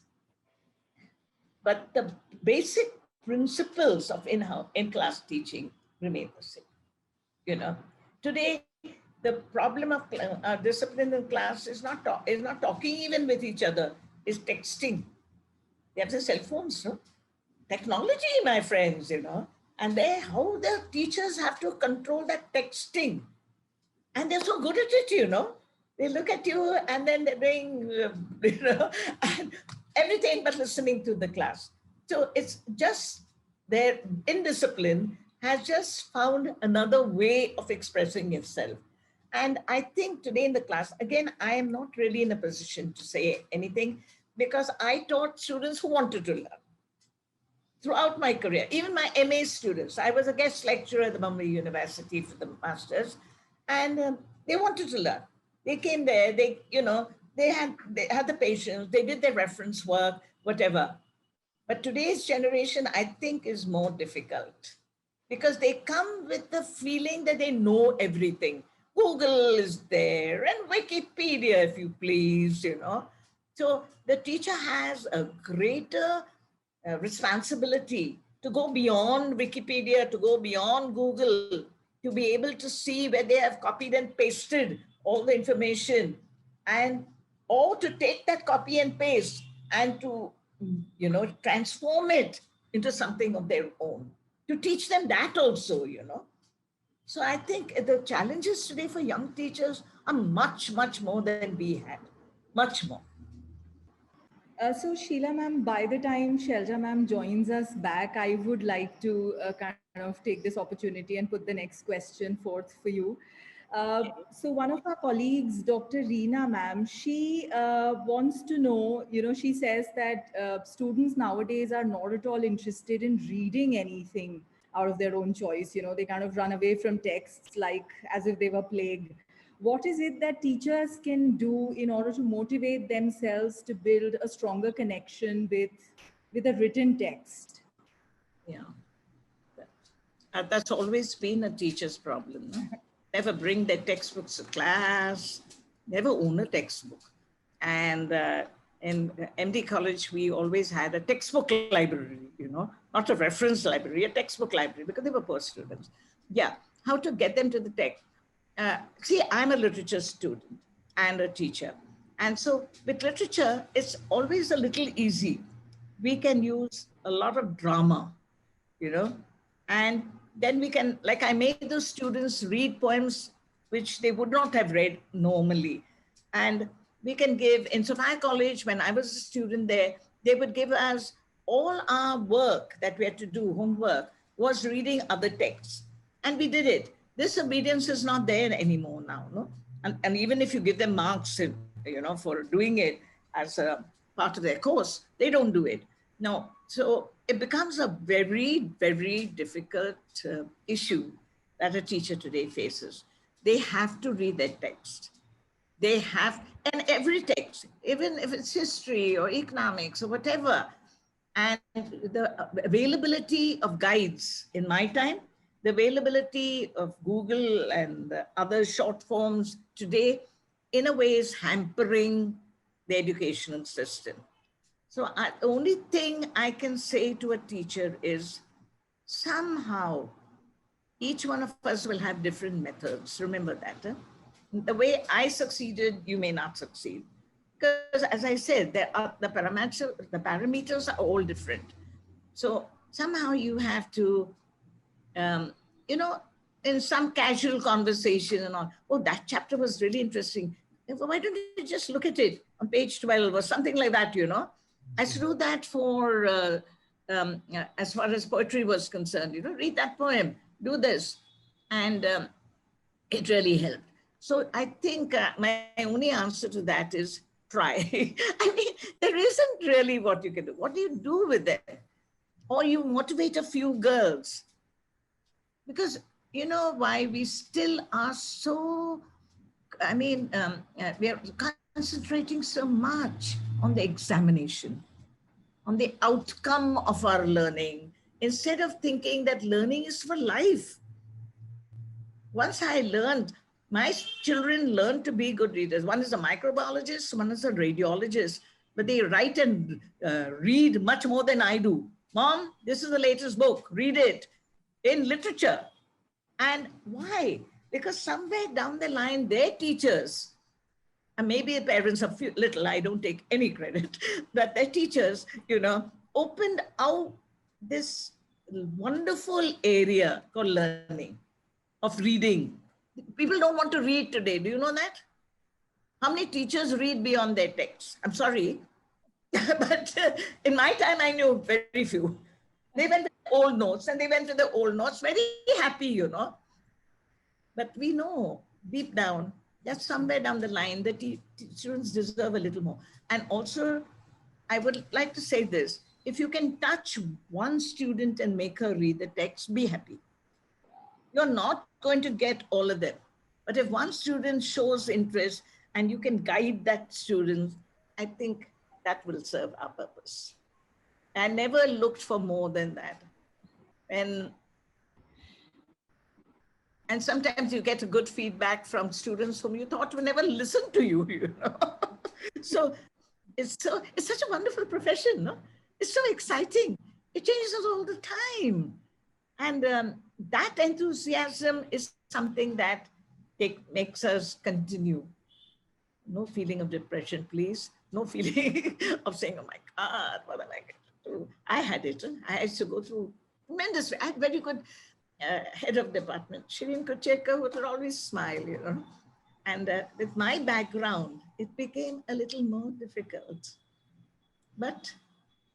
But the basic principles of in-class teaching remain the same. Today, the problem of discipline in class is not talking even with each other, is texting. They have the cell phones, no? Technology, my friends, and how the teachers have to control that texting. And they're so good at it, They look at you and then they're doing, and everything but listening to the class. So it's just their indiscipline has just found another way of expressing itself. And I think today in the class, again, I am not really in a position to say anything because I taught students who wanted to learn throughout my career, even my MA students. I was a guest lecturer at the Mumbai University for the Masters, and they wanted to learn. They came there, they had the patience, they did their reference work, whatever. But today's generation, I think, is more difficult because they come with the feeling that they know everything. Google is there and Wikipedia, if you please. So the teacher has a greater responsibility to go beyond Wikipedia, to go beyond Google, to be able to see where they have copied and pasted all the information, and or to take that copy and paste and to transform it into something of their own, to teach them that also. So I think the challenges today for young teachers are much, much more than we had, much more. So Sheila ma'am, by the time Shelja ma'am joins us back, I would like to kind of take this opportunity and put the next question forth for you. So one of our colleagues, Dr. Reena ma'am, she wants to know, she says that students nowadays are not at all interested in reading anything out of their own choice. They kind of run away from texts like as if they were plagued. What is it that teachers can do in order to motivate themselves to build a stronger connection with a written text? Yeah. That's always been a teacher's problem. No? Never bring their textbooks to class, never own a textbook. And in MD College, we always had a textbook library, not a reference library, a textbook library, because they were poor students. Yeah, how to get them to the text. See, I'm a literature student and a teacher. And so with literature, it's always a little easy. We can use a lot of drama, and then we can, like I made those students read poems which they would not have read normally. And we can give, in Sophia College, when I was a student there, they would give us all our work that we had to do, homework, was reading other texts. And we did it. This obedience is not there anymore now, no? And even if you give them marks, for doing it as a part of their course, they don't do it. No, so it becomes a very, very difficult issue that a teacher today faces. They have to read their text. They have, and every text, even if it's history or economics or whatever, and the availability of guides in my time, the availability of Google and other short forms today, in a way, is hampering the educational system. So the only thing I can say to a teacher is somehow each one of us will have different methods. Remember that. The way I succeeded, you may not succeed. Because as I said, the parameters are all different. So somehow you have to, in some casual conversation and all, oh, that chapter was really interesting. Why don't you just look at it on page 12 or something like that, I used to do that for, as far as poetry was concerned, read that poem, do this. And it really helped. So I think my only answer to that is try. I mean, there isn't really what you can do. What do you do with them? Or you motivate a few girls. Because you know why we still are so, we are concentrating so much on the examination, on the outcome of our learning, instead of thinking that learning is for life. Once I learned, my children learned to be good readers. One is a microbiologist, one is a radiologist, but they write and read much more than I do. Mom, this is the latest book, read it, in literature. And why? Because somewhere down the line, their teachers, and maybe the parents are little, I don't take any credit, but their teachers, opened out this wonderful area called learning, of reading. People don't want to read today. Do you know that? How many teachers read beyond their texts? I'm sorry. But in my time, I knew very few. They went to the old notes and they went to the old notes, very happy, But we know deep down, that's somewhere down the line that students deserve a little more. And also, I would like to say this, if you can touch one student and make her read the text, be happy. You're not going to get all of them. But if one student shows interest and you can guide that student, I think that will serve our purpose. I never looked for more than that. And and sometimes you get good feedback from students whom you thought would never listen to you, you know. So it's such a wonderful profession, no? It's so exciting. It changes all the time. And that enthusiasm is something that makes us continue. No feeling of depression, please. No feeling of saying, oh my God, what am I going to do? I had it. I used to go through tremendous, I had very good head of department, Shirin Kucheka, who would always smile, you know. And with my background, it became a little more difficult. But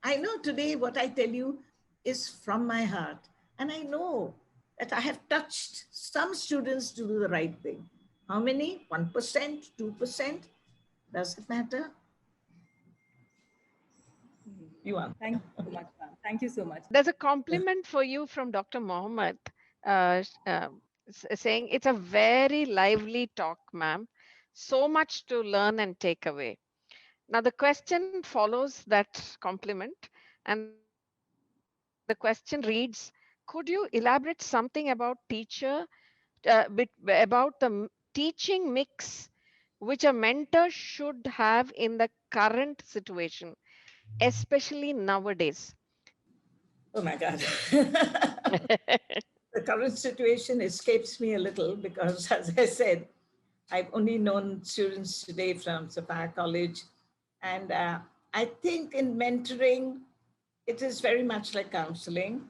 I know today what I tell you is from my heart. And I know that I have touched some students to do the right thing. How many? 1%, 2%? Does it matter? You answer. Thank you so much, ma'am. Thank you so much. There's a compliment for you from Dr. Mohammed, saying it's a very lively talk, ma'am. So much to learn and take away. Now, the question follows that compliment, and the question reads, could you elaborate something about teaching mix which a mentor should have in the current situation, especially nowadays? Oh my God. The current situation escapes me a little because, as I said, I've only known students today from Sophia College. And I think in mentoring, it is very much like counseling.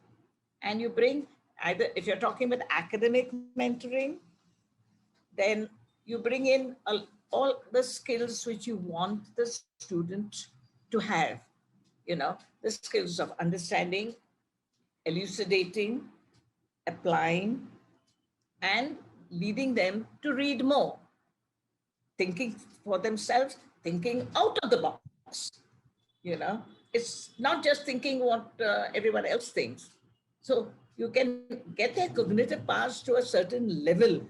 And you bring either, if you're talking about academic mentoring, then you bring in all the skills which you want the student to have, you know, the skills of understanding, elucidating, applying, and leading them to read more, thinking for themselves, thinking out of the box. You know, it's not just thinking what everyone else thinks. So you can get their cognitive powers to a certain level,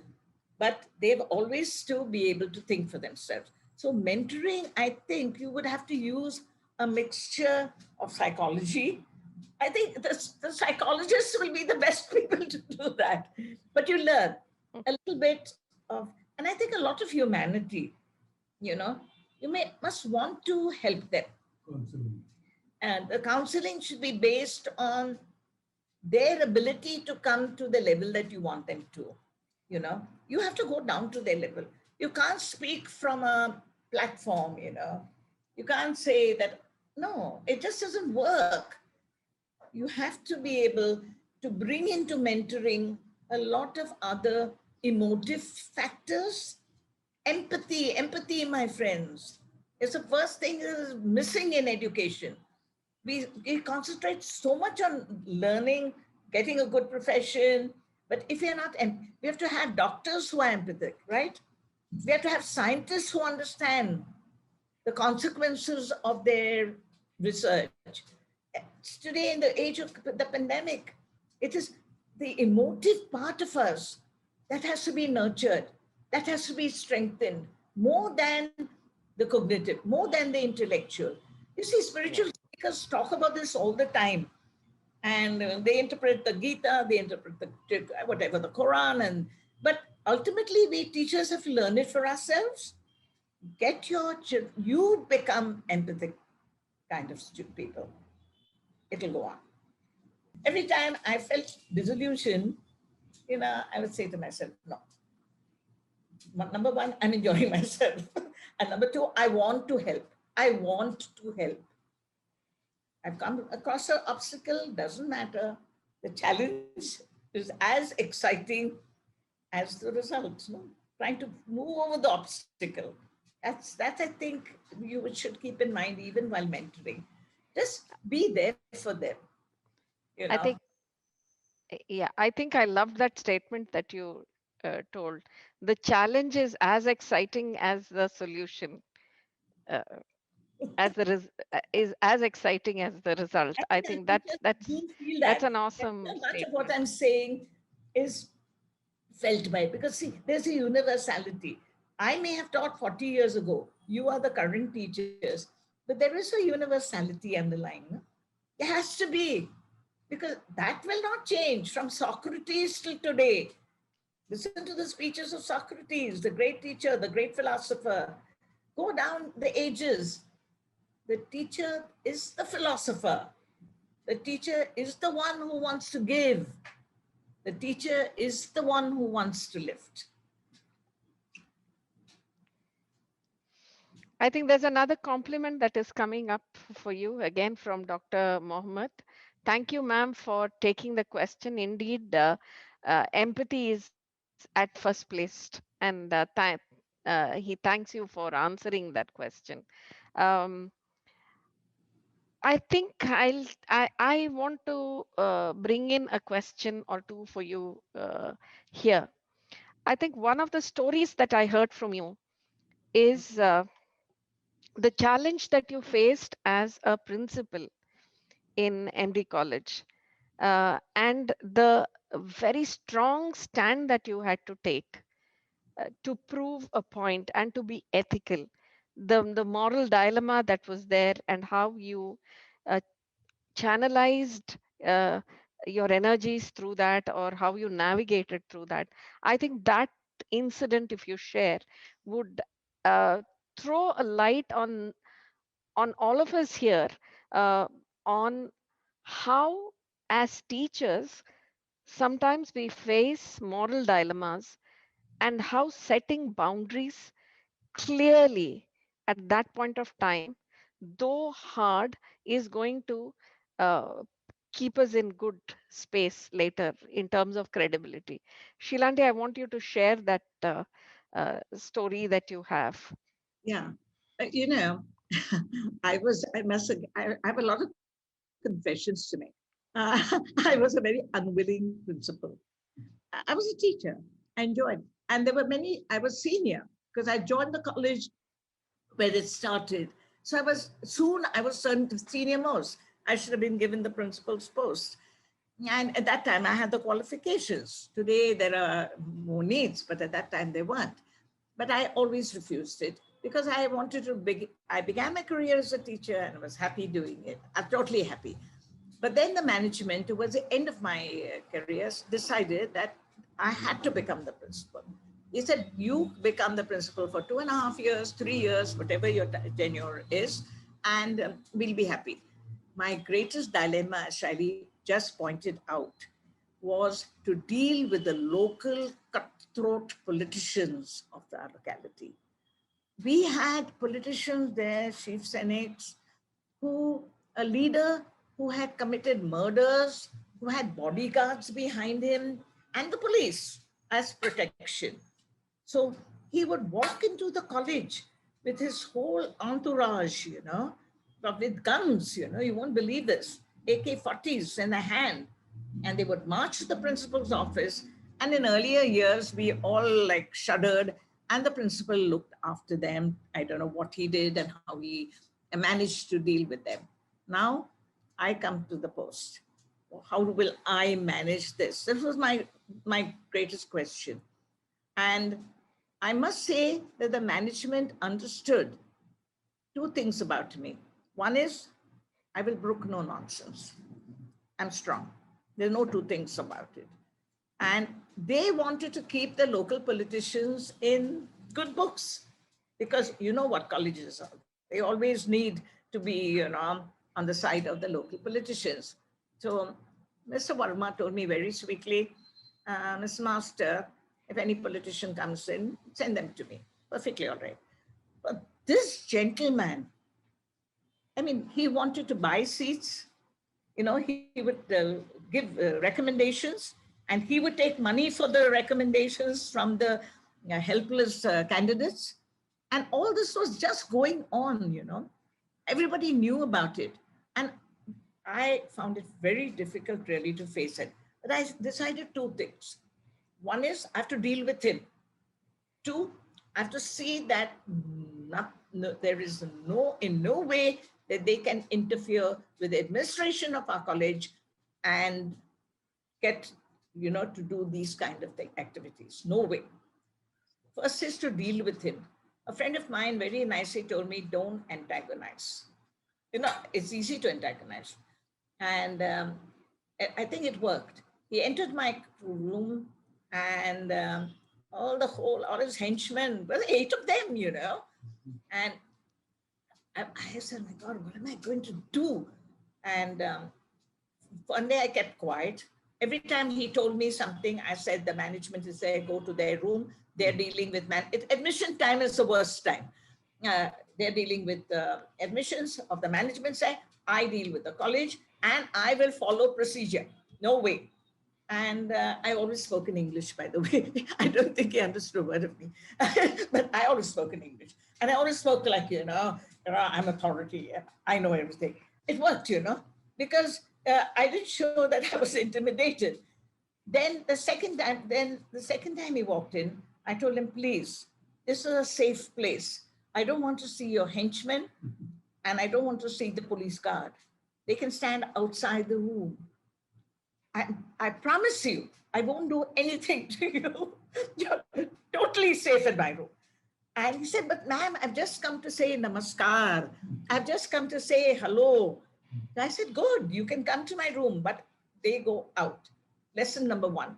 but they've always to be able to think for themselves. So mentoring, I think you would have to use a mixture of psychology. I think the psychologists will be the best people to do that. But you learn a little bit of, and I think a lot of humanity, you know, you must want to help them. Counseling. And the counseling should be based on their ability to come to the level that you want them to. You know, you have to go down to their level. You can't speak from a platform, you know. You can't say that, no, it just doesn't work. You have to be able to bring into mentoring a lot of other emotive factors. Empathy, my friends, is the first thing that is missing in education. We concentrate so much on learning, getting a good profession, but if you're not, we have to have doctors who are empathic, right? We have to have scientists who understand the consequences of their research. Today, in the age of the pandemic, it is the emotive part of us that has to be nurtured, that has to be strengthened more than the cognitive, more than the intellectual. You see, spiritual speakers talk about this all the time. And they interpret the Gita, they interpret the whatever, the Quran, and but ultimately we teachers have to learn it for ourselves. Get your you become empathic kind of people. It'll go on. Every time I felt disillusion, you know, I would say to myself, no. Number one, I'm enjoying myself. And number two, I want to help. I want to help. I've come across an obstacle, doesn't matter. The challenge is as exciting as the result. No? Trying to move over the obstacle. That I think you should keep in mind even while mentoring. Just be there for them. You know. I think, yeah, I think I loved that statement that you told. the challenge is as exciting as the solution. Uh, as the is as exciting as the result. I I think think teachers do feel that's that. an And awesome so much of what statement. I'm saying is felt by, because see, there's a universality. I may have taught 40 years ago. You are the current teachers, but there is a universality underlying. No? There has to be, because that will not change from Socrates till today. Listen to the speeches of Socrates, the great teacher, the great philosopher. Go down the ages. The teacher is the philosopher. The teacher is the one who wants to give. The teacher is the one who wants to lift. I think there's another compliment that is coming up for you again from Dr. Mohammed. Thank you, ma'am, for taking the question. Indeed, empathy is at first placed, and he thanks you for answering that question. Um, I think I want to bring in a question or two for you here. I think one of the stories that I heard from you is the challenge that you faced as a principal in MD College, and the very strong stand that you had to take to prove a point and to be ethical. The moral dilemma that was there, and how you uh, channelized uh, your energies through that, or how you navigated through that. I think that incident, if you share, would uh, throw a light on all of us here, uh, on how, as teachers, sometimes we face moral dilemmas, and how setting boundaries clearly at that point of time, though hard, is going to uh, keep us in good space later in terms of credibility. Shilandi, I want you to share that story that you have. Yeah. You know, I have a lot of confessions to make. I was a very unwilling principal. I was a teacher. I enjoyed. And there were many, I was senior because I joined the college when it started. So I was senior most. I should have been given the principal's post. And at that time, I had the qualifications. Today, there are more needs, but at that time, there weren't. But I always refused it because I wanted to I began my career as a teacher and I was happy doing it. I'm totally happy. But then the management, towards the end of my career, decided that I had to become the principal. He said, you become the principal for 2.5 years, 3 years, whatever your tenure is, and we'll be happy. My greatest dilemma, as Shaili just pointed out, was to deal with the local cutthroat politicians of our locality. We had politicians there, chief senates, who, a leader who had committed murders, who had bodyguards behind him, and the police as protection. So he would walk into the college with his whole entourage, but with guns, you won't believe this, AK-40s in a hand. And they would march to the principal's office. And in earlier years, we all like shuddered, and the principal looked after them. I don't know what he did and how he managed to deal with them. Now I come to the post. How will I manage this? This was my greatest question. And I must say that the management understood two things about me. One is I will brook no nonsense. I'm strong. There's no two things about it. And they wanted to keep the local politicians in good books because you know what colleges are. They always need to be, on the side of the local politicians. So Mr. Verma told me very sweetly, Ms. Master, if any politician comes in, send them to me. Perfectly all right. But this gentleman, I mean, he wanted to buy seats. He would give recommendations, and he would take money for the recommendations from the helpless candidates. And all this was just going on. Everybody knew about it. And I found it very difficult really to face it. But I decided two things. One is I have to deal with him. Two, I have to see that there is in no way that they can interfere with the administration of our college and get, to do these kind of activities. No way. First is to deal with him. A friend of mine very nicely told me, don't antagonize. It's easy to antagonize. And I think it worked. He entered my room and all his henchmen, well, 8 of them, and I said, my God, what am I going to do? And one day I kept quiet. Every time he told me something, I said, the management is there, go to their room. They're dealing with admission time is the worst time. They're dealing with admissions of the management side. I deal with the college and I will follow procedure. No way. And I always spoke in English, by the way. I don't think he understood a word of me, but I always spoke in English. And I always spoke like, I'm authority. I know everything. It worked, because I didn't show that I was intimidated. Then the second time he walked in, I told him, please, this is a safe place. I don't want to see your henchmen and I don't want to see the police guard. They can stand outside the room. I promise you, I won't do anything to you. You're totally safe in my room. And he said, but ma'am, I've just come to say namaskar. I've just come to say hello. I said, good, you can come to my room, but they go out. Lesson number 1.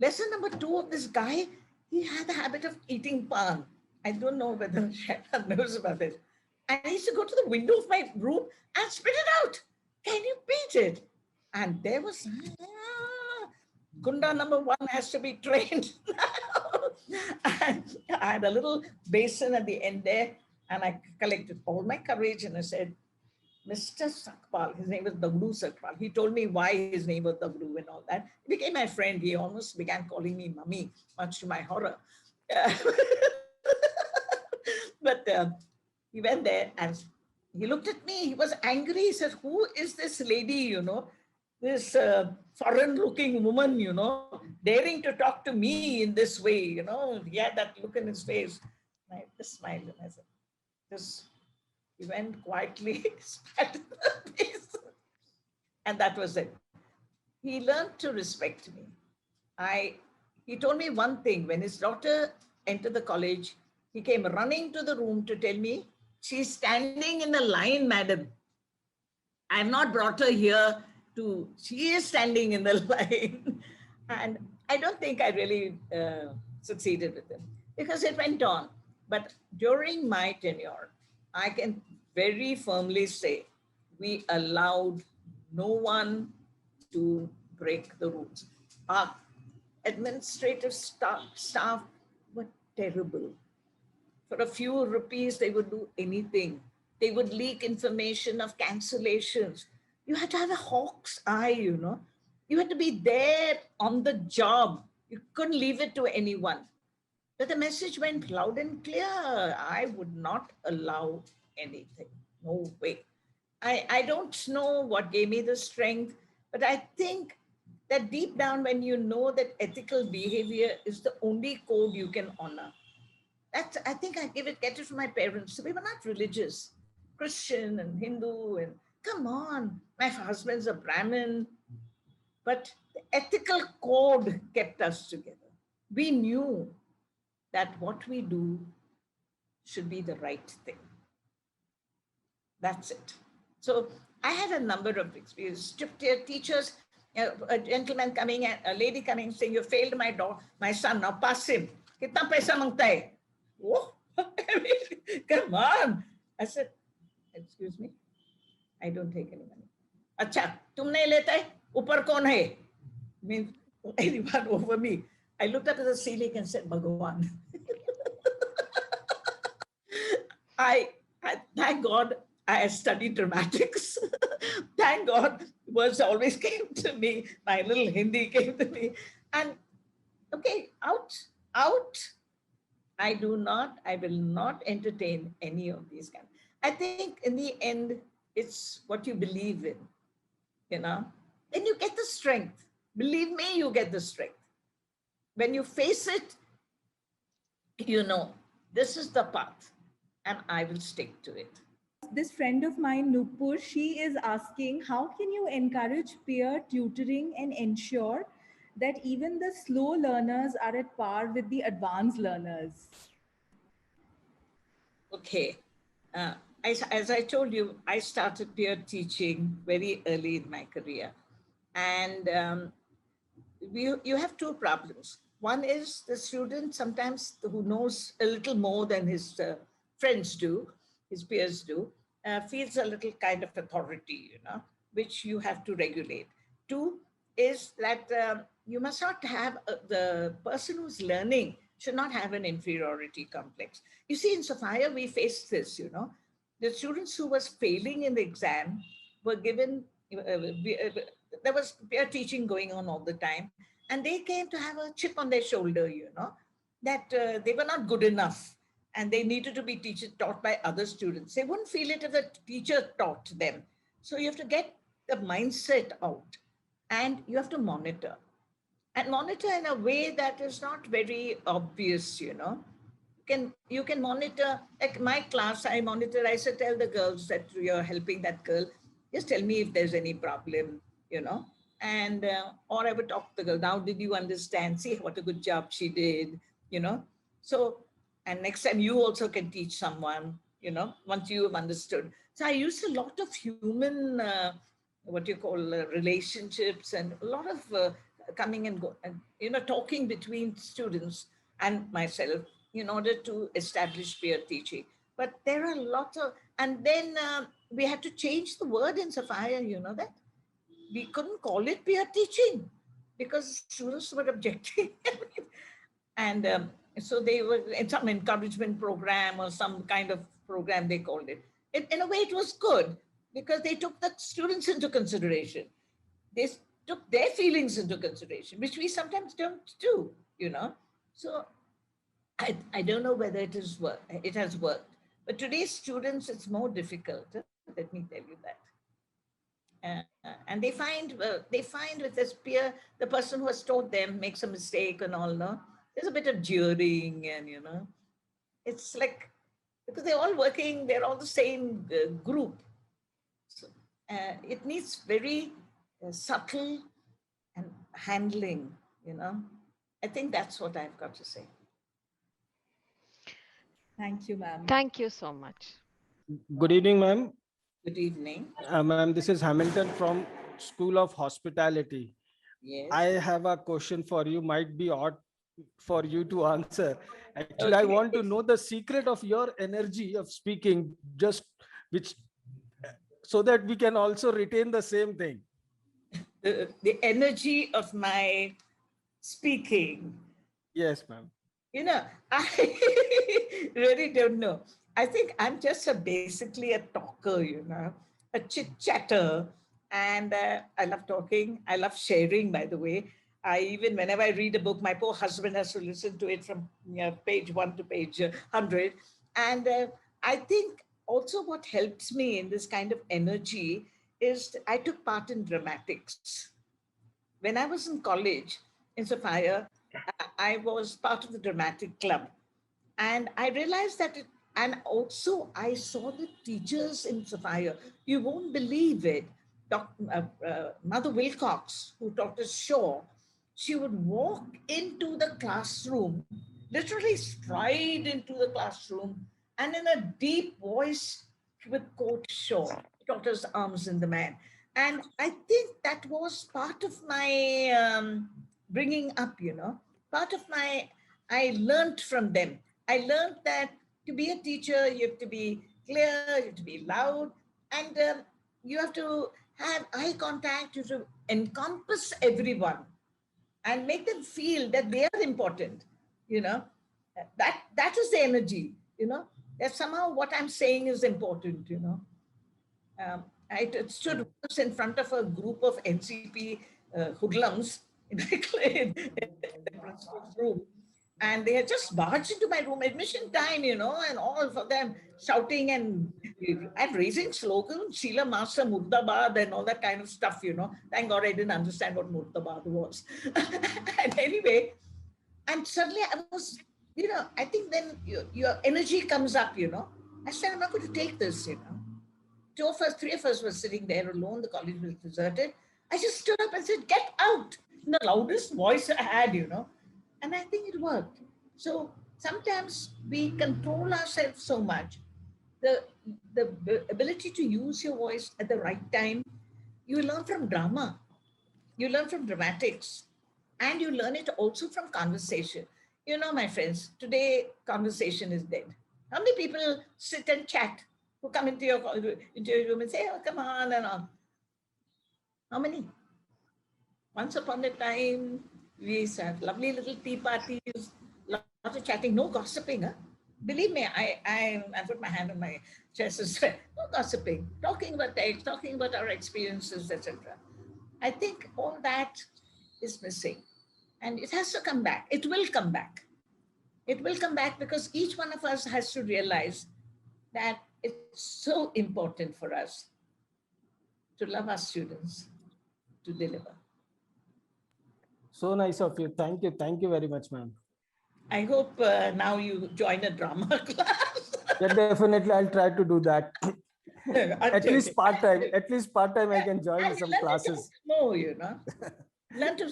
Lesson number 2 of this guy, he had the habit of eating pan. I don't know whether Sheila knows about it. And he used to go to the window of my room and spit it out. Can you beat it? And there was, Gunda number 1 has to be trained. And I had a little basin at the end there, and I collected all my courage and I said, Mr. Sakpal, his name was Dagdu Sakpal. He told me why his name was Dagdu and all that. He became my friend. He almost began calling me mummy, much to my horror. But he went there and he looked at me. He was angry. He said, who is this lady, this foreign-looking woman, daring to talk to me in this way, He had that look in his face. And I just smiled and I said, he went quietly, spat in the face. And that was it. He learned to respect me. He told me one thing. When his daughter entered the college, he came running to the room to tell me, she's standing in a line, madam. I have not brought her here she is standing in the line. And I don't think I really succeeded with him because it went on. But during my tenure, I can very firmly say we allowed no one to break the rules. Our administrative staff were terrible. For a few rupees, they would do anything. They would leak information of cancellations. You had to have a hawk's eye, You had to be there on the job. You couldn't leave it to anyone. But the message went loud and clear. I would not allow anything. No way. I don't know what gave me the strength, but I think that deep down, when you know that ethical behavior is the only code you can honor, I think I get it from my parents. So we were not religious, Christian and Hindu, and come on, my husband's a Brahmin. But the ethical code kept us together. We knew that what we do should be the right thing. That's it. So I had a number of experiences. Teachers, a gentleman coming and a lady coming saying, you failed my son, now pass him. Kitna paisa mangta hai? Oh, come on. I said, excuse me, I don't take any money. Acha, tum nahi leta hai? Upar kaun hai? Means anyone over me. I looked up at the ceiling and said, Bhagawan. I thank God I studied dramatics. Thank God words always came to me. My little Hindi came to me. And okay, out. I will not entertain any of these kinds. I think in the end, it's what you believe in, Then you get the strength. Believe me, you get the strength. When you face it, you know, this is the path and I will stick to it. This friend of mine, Nupur, she is asking, how can you encourage peer tutoring and ensure that even the slow learners are at par with the advanced learners? Okay. Uh, as I told you, I started peer teaching very early in my career. And you have two problems. One is the student sometimes who knows a little more than his friends do, his peers do, feels a little kind of authority, which you have to regulate. Two is that you must not have the person who's learning should not have an inferiority complex. You see, in Sophia, we faced this, the students who was failing in the exam were given, there was peer teaching going on all the time, and they came to have a chip on their shoulder, that they were not good enough and they needed to be taught by other students. They wouldn't feel it if the teacher taught them. So you have to get the mindset out, and you have to monitor, and monitor in a way that is not very obvious. You can monitor, like my class, I monitor. I said, tell the girls that you're helping that girl, just tell me if there's any problem, and or I would talk to the girl, now did you understand, see what a good job she did, you know so, and next time you also can teach someone, once you have understood. So I use a lot of human what you call relationships, and a lot of coming and go, and talking between students and myself in order to establish peer teaching. But there are lots of, and then we had to change the word in Sophia, that we couldn't call it peer teaching because students were objecting. And so they were in some encouragement program or some kind of program, they called it. In a way, it was good because they took the students into consideration. They took their feelings into consideration, which we sometimes don't do, So I don't know whether it has worked. But today's students, it's more difficult. Let me tell you that. And they find with this peer, the person who has taught them makes a mistake and all. No, there's a bit of jeering, and it's like, because they're all working, they're all the same group. So, it needs very subtle and handling. I think that's what I've got to say. Thank you, ma'am. Thank you so much. Good evening, ma'am. Good evening. Ma'am, this is Hamilton from School of Hospitality. Yes. I have a question for you, might be odd for you to answer. Actually, Okay. I want to know the secret of your energy of speaking, just which, so that we can also retain the same thing. The energy of my speaking. Yes, ma'am. I really don't know. I think I'm just basically a talker, a chit-chatter. And I love talking. I love sharing, by the way. Whenever I read a book, my poor husband has to listen to it from page 1 to page 100. And I think also what helps me in this kind of energy is I took part in dramatics. When I was in college in Sophia, I was part of the dramatic club. And I realized that and also I saw the teachers in Sophia. You won't believe it. Mother Wilcox, who taught us Shaw, she would walk into the classroom, literally stride into the classroom, and in a deep voice, she would quote Shaw, taught us Arms in the Man. And I think that was part of my bringing up, part of I learned from them. I learned that to be a teacher, you have to be clear, you have to be loud, and you have to have eye contact, you have to encompass everyone and make them feel that they are important, that is the energy, that somehow what I'm saying is important, I stood once in front of a group of NCP hoodlums in the principal's room, and they had just barged into my room, admission time, and all of them shouting and raising slogans, Sheila Master, Murdabad, and all that kind of stuff, Thank God I didn't understand what Murdabad was. And anyway, and suddenly I was you know, I think then your energy comes up, you know. I said, I'm not going to take this, you know. Two of us, three of us were sitting there alone. The college was deserted. I just stood up and said, get out, in the loudest voice I had, you know. And I think it worked. So sometimes we control ourselves so much. The, the ability to use your voice at the right time, you learn from drama, you learn from dramatics, and you learn it also from conversation. You know, my friends, today conversation is dead. How many people sit and chat who come into your room and say, oh, come on, and on? How many? Once upon a time, we used to have lovely little tea parties, lots of chatting, no gossiping. Huh? Believe me, I put my hand on my chest and said, no gossiping, talking about things, talking about our experiences, etc. I think all that is missing. And it has to come back. It will come back. It will come back because each one of us has to realize that it's so important for us to love our students, to deliver. So nice of you. Thank you. Thank you very much, ma'am. I hope now you join a drama class. Yeah, definitely. I'll try to do that. At least part-time. At least part-time I can join some classes. No, you know. Learn to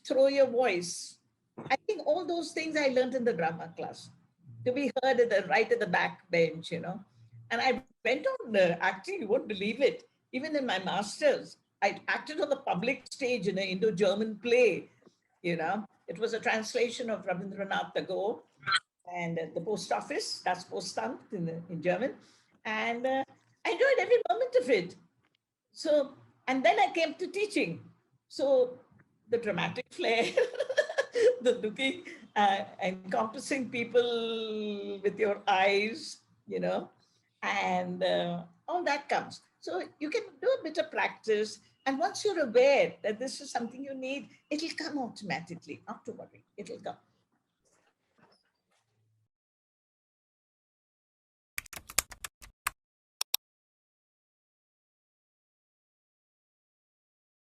throw your voice. I think all those things I learned in the drama class. To be heard right at the back bench, you know. And I went on acting, you won't believe it. Even in my master's, I acted on the public stage in an Indo-German play, you know. It was a translation of Rabindranath Tagore and the post office, that's Postamt in German. And I enjoyed every moment of it. So, and then I came to teaching. So the dramatic flair, the looking, encompassing people with your eyes, you know, and all that comes. So you can do a bit of practice. And once you're aware that this is something you need, it'll come automatically, not to worry, it'll come.